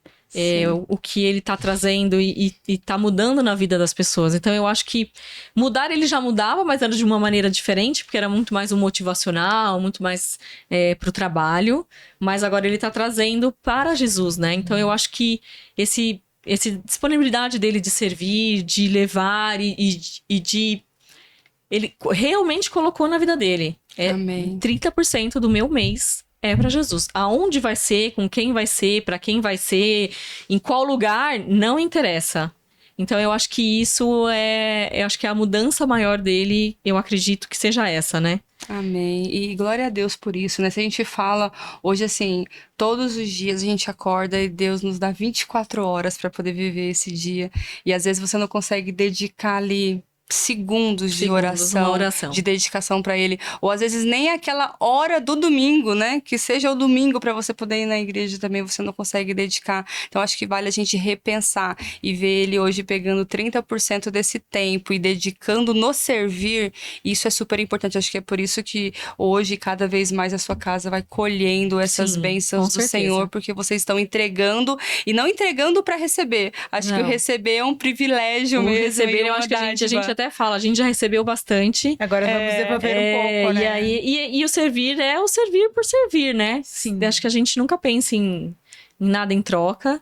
O que ele tá trazendo e tá mudando na vida das pessoas. Então eu acho que mudar ele já mudava, mas era de uma maneira diferente, porque era muito mais um motivacional, muito mais pro trabalho, mas agora ele tá trazendo para Jesus, né? Então eu acho que esse disponibilidade dele de servir, de levar e de... Ele realmente colocou na vida dele. Amém. 30% do meu mês é pra Jesus. Aonde vai ser, com quem vai ser, pra quem vai ser, em qual lugar, não interessa. Então eu acho que isso eu acho que a mudança maior dele, eu acredito que seja essa, né? Amém. E glória a Deus por isso, né? Se a gente fala hoje, assim, todos os dias a gente acorda e Deus nos dá 24 horas pra poder viver esse dia. E às vezes você não consegue dedicar ali segundos de oração, de dedicação pra ele, ou às vezes nem aquela hora do domingo, né, que seja o domingo pra você poder ir na igreja também, você não consegue dedicar. Então acho que vale a gente repensar e ver ele hoje pegando 30% desse tempo e dedicando no servir. Isso é super importante, acho que é por isso que hoje cada vez mais a sua casa vai colhendo essas bênçãos do Senhor, porque vocês estão entregando e não entregando pra receber. Acho que o receber é um privilégio mesmo. Receber, eu acho que a gente até fala, a gente já recebeu bastante. Agora vamos devolver um pouco, né? E o servir é o servir por servir, né? Sim. Acho que a gente nunca pensa em nada em troca.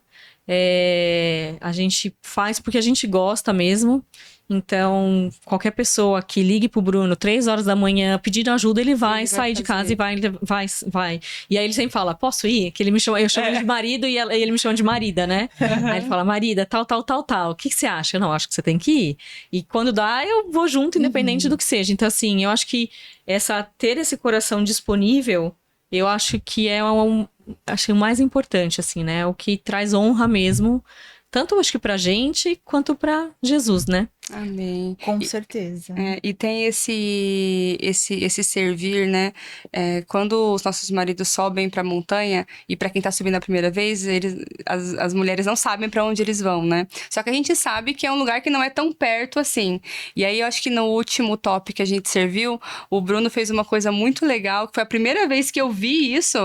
A gente faz porque a gente gosta mesmo. Então, qualquer pessoa que ligue pro Bruno 3 horas da manhã pedindo ajuda, ele vai sair de casa e vai. E aí ele sempre fala, posso ir? Que ele me chama, eu chamo ele de marido e ele me chama de marida, né? Aí ele fala, marida, tal. O que você acha? Não, acho que você tem que ir. E quando dá, eu vou junto, independente do que seja. Então, assim, eu acho que ter esse coração disponível, eu acho que é o mais importante, assim, né? O que traz honra mesmo tanto acho que pra gente, quanto pra Jesus, né? Amém. Com certeza. E tem esse servir, né? Quando os nossos maridos sobem para a montanha, e para quem tá subindo a primeira vez, as mulheres não sabem para onde eles vão, né? Só que a gente sabe que é um lugar que não é tão perto assim. E aí eu acho que no último top que a gente serviu, o Bruno fez uma coisa muito legal, que foi a primeira vez que eu vi isso.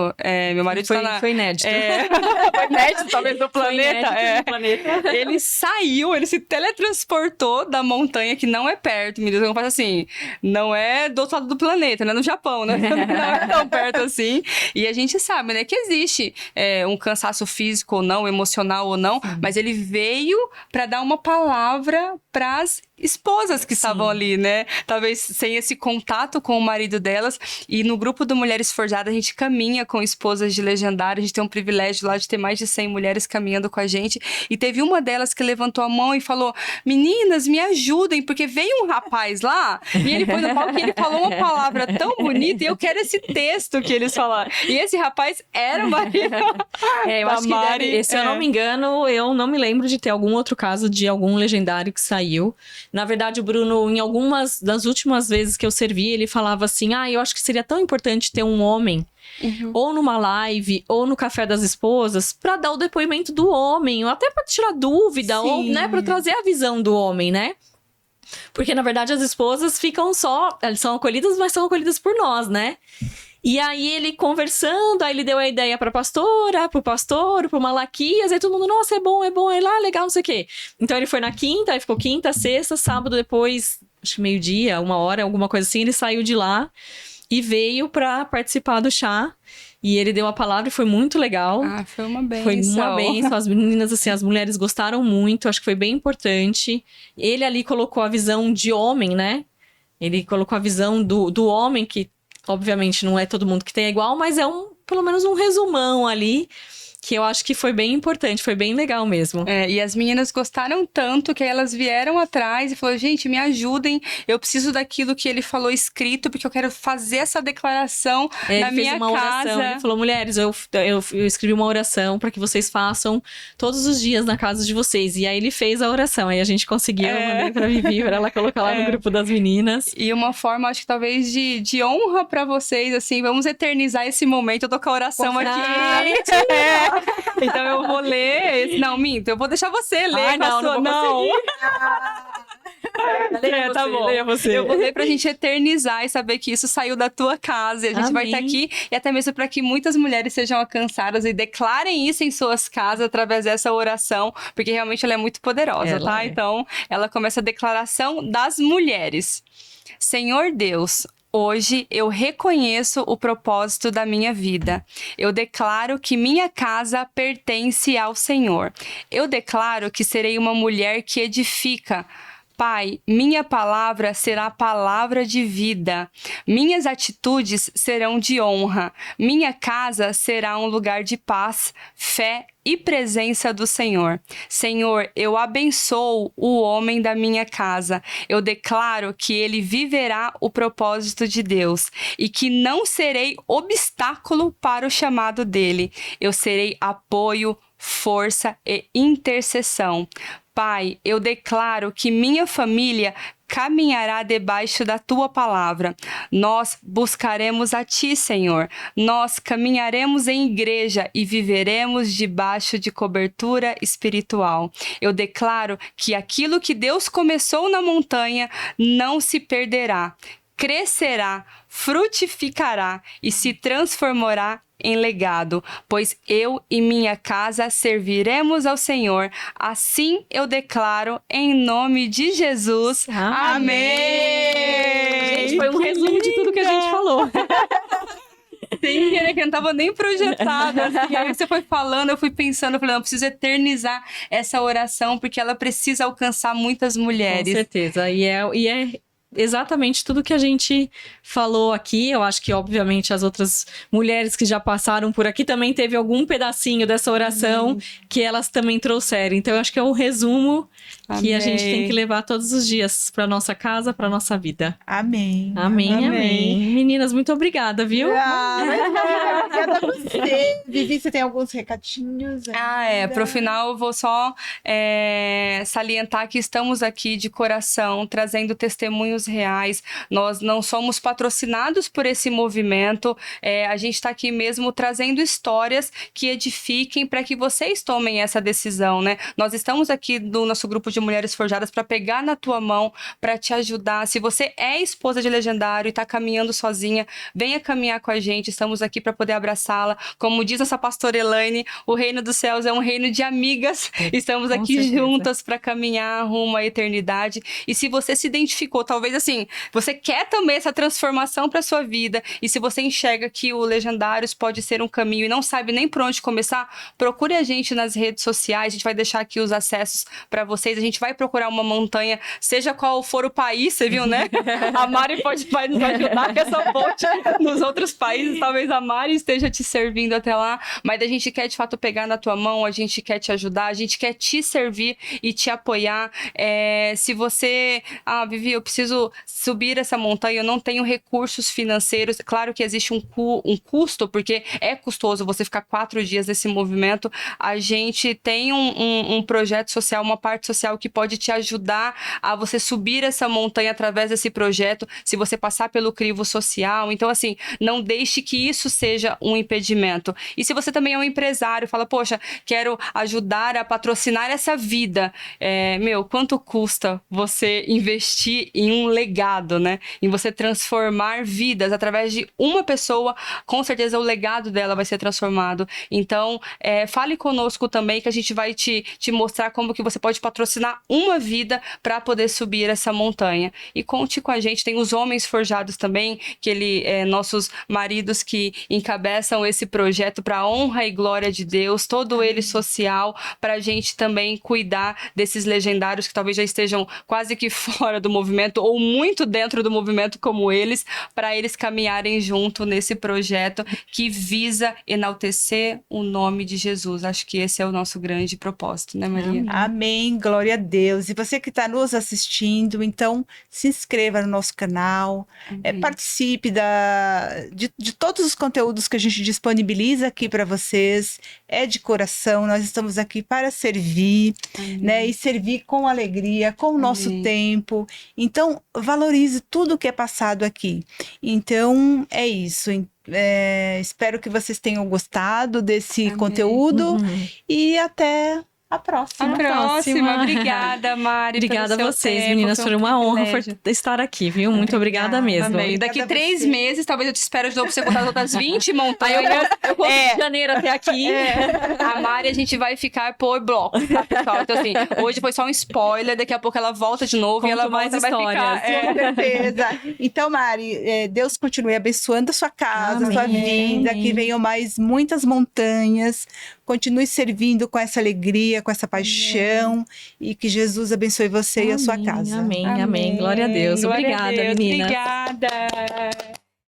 Meu marido Foi inédito. Foi inédito, talvez do planeta. Do planeta. Ele saiu, ele se teletransportou da montanha, que não é perto, me diz, eu faço assim, não é do outro lado do planeta, né? No Japão, né? Não é tão perto assim. E a gente sabe, né, que existe um cansaço físico ou não, emocional ou não, mas ele veio para dar uma palavra para as esposas que estavam ali, né? Talvez sem esse contato com o marido delas. E no grupo do Mulheres Forjadas, a gente caminha com esposas de legendário. A gente tem um privilégio lá de ter mais de 100 mulheres caminhando com a gente. E teve uma delas que levantou a mão e falou: meninas, me ajudem, porque veio um rapaz lá e ele foi no palco e ele falou uma palavra tão bonita e eu quero esse texto que eles falaram. E esse rapaz era o marido. Eu acho que se eu não me engano, eu não me lembro de ter algum outro caso de algum legendário que saiu. Na verdade, o Bruno, em algumas das últimas vezes que eu servi, ele falava assim: eu acho que seria tão importante ter um homem, ou numa live, ou no Café das Esposas, pra dar o depoimento do homem, ou até pra tirar dúvida, ou, né, pra trazer a visão do homem, né? Porque, na verdade, as esposas ficam elas são acolhidas, mas são acolhidas por nós, né? E aí ele conversando, aí ele deu a ideia pra pastora, pro pastor, pro Malaquias, aí todo mundo, nossa, é bom, aí lá, legal, não sei o quê. Então ele foi na quinta, aí ficou quinta, sexta, sábado, depois, acho que meio-dia, 1h, alguma coisa assim, ele saiu de lá e veio pra participar do chá. E ele deu a palavra e foi muito legal. Foi uma bênção. Foi uma bênção. As meninas, assim, as mulheres gostaram muito, acho que foi bem importante. Ele ali colocou a visão de homem, né? Ele colocou a visão do homem, que obviamente não é todo mundo que tem igual, mas é pelo menos um resumão ali, que eu acho que foi bem importante, foi bem legal mesmo. E as meninas gostaram tanto que elas vieram atrás e falaram: gente, me ajudem, eu preciso daquilo que ele falou escrito, porque eu quero fazer essa declaração na minha casa. Oração. Ele falou: mulheres, eu escrevi uma oração para que vocês façam todos os dias na casa de vocês. E aí ele fez a oração, aí a gente conseguiu, eu mandei pra Vivi, pra ela colocar lá no grupo das meninas. E uma forma, acho que talvez de honra pra vocês, assim, vamos eternizar esse momento. Eu tô com a oração aqui. Então eu vou ler. Não, minto, eu vou deixar você ler. Não. Tá bom. Leia você. Eu vou ler pra gente eternizar e saber que isso saiu da tua casa. E a gente vai estar aqui, e até mesmo para que muitas mulheres sejam alcançadas e declarem isso em suas casas através dessa oração, porque realmente ela é muito poderosa, tá? Então, ela começa a declaração das mulheres. Senhor Deus, hoje eu reconheço o propósito da minha vida. Eu declaro que minha casa pertence ao Senhor. Eu declaro que serei uma mulher que edifica. Pai, minha palavra será palavra de vida. Minhas atitudes serão de honra. Minha casa será um lugar de paz, fé e presença do Senhor. Senhor, eu abençoo o homem da minha casa. Eu declaro que ele viverá o propósito de Deus e que não serei obstáculo para o chamado dele. Eu serei apoio, força e intercessão. Pai, eu declaro que minha família caminhará debaixo da tua palavra. Nós buscaremos a ti, Senhor. Nós caminharemos em igreja e viveremos debaixo de cobertura espiritual. Eu declaro que aquilo que Deus começou na montanha não se perderá, crescerá, frutificará e se transformará em legado, pois eu e minha casa serviremos ao Senhor. Assim eu declaro em nome de Jesus. Amém! Gente, foi um resumo de tudo que a gente falou. Sim, que não estava nem projetada. Assim. Aí você foi falando, eu fui pensando, eu falei, não, eu preciso eternizar essa oração, porque ela precisa alcançar muitas mulheres. Com certeza, e é exatamente tudo que a gente falou aqui. Eu acho que, obviamente, as outras mulheres que já passaram por aqui também teve algum pedacinho dessa oração que elas também trouxeram. Então, eu acho que é um resumo que a Amém. gente tem que levar todos os dias para nossa casa, para nossa vida. Amém. Amém. Meninas, muito obrigada, viu? Obrigada a você. Vivi, você tem alguns recadinhos? Pro final eu vou só salientar que estamos aqui de coração, trazendo testemunhos reais. Nós não somos patrocinados por esse movimento, a gente está aqui mesmo trazendo histórias que edifiquem para que vocês tomem essa decisão, né? Nós estamos aqui do nosso grupo de Mulheres Forjadas para pegar na tua mão, para te ajudar. Se você é esposa de legendário e está caminhando sozinha, venha caminhar com a gente, estamos aqui para poder abraçá-la. Como diz essa pastora Elaine, o reino dos céus é um reino de amigas, estamos aqui certeza. juntas para caminhar rumo à eternidade. E se você se identificou, talvez assim, você quer também essa transformação para sua vida, e se você enxerga que o Legendários pode ser um caminho e não sabe nem por onde começar, procure a gente nas redes sociais, a gente vai deixar aqui os acessos para vocês, a gente vai procurar uma montanha, seja qual for o país, você viu, né? A Mari vai nos ajudar com essa ponte nos outros países, talvez a Mari esteja te servindo até lá, mas a gente quer de fato pegar na tua mão, a gente quer te ajudar, a gente quer te servir e te apoiar. Se você, Vivi, eu preciso subir essa montanha, eu não tenho recursos financeiros, claro que existe um custo, porque é custoso você ficar 4 dias nesse movimento, a gente tem um projeto social, uma parte social que pode te ajudar a você subir essa montanha através desse projeto, se você passar pelo crivo social. Então, assim, não deixe que isso seja um impedimento. E se você também é um empresário, fala, poxa, quero ajudar a patrocinar essa vida, quanto custa você investir em um legado, né? Em você transformar vidas através de uma pessoa, com certeza o legado dela vai ser transformado. Então, fale conosco também, que a gente vai te mostrar como que você pode patrocinar uma vida para poder subir essa montanha. E conte com a gente, tem os Homens Forjados também, nossos maridos que encabeçam esse projeto para a honra e glória de Deus, todo ele social, para a gente também cuidar desses legendários que talvez já estejam quase que fora do movimento ou muito dentro do movimento como eles, para eles caminharem junto nesse projeto que visa enaltecer o nome de Jesus. Acho que esse é o nosso grande propósito, né, Maria? Amém, glória a Deus. E você que está nos assistindo, então se inscreva no nosso canal, participe de todos os conteúdos que a gente disponibiliza aqui para vocês. É de coração, nós estamos aqui para servir, né? E servir com alegria, com o nosso tempo. Então, valorize tudo que é passado aqui. Então, é isso. Espero que vocês tenham gostado desse conteúdo e até a próxima. Obrigada, Mari. Obrigada a vocês, tempo. meninas. Foi uma honra estar aqui, viu? Muito obrigada mesmo. Amém. Daqui 3 meses, talvez eu te espero de novo pra você contar as outras 20 montanhas. Eu conto de janeiro até aqui. A Mari, a gente vai ficar por bloco, tá, pessoal? Então, assim, hoje foi só um spoiler, daqui a pouco ela volta de novo e ela mais vai histórias. ficar... Com certeza. Então, Mari, Deus continue abençoando a sua casa, a sua vida, que venham muitas montanhas. Continue servindo com essa alegria, com essa paixão, e que Jesus abençoe você e a sua casa. Amém. Glória a Deus. Obrigada, meninas. Obrigada.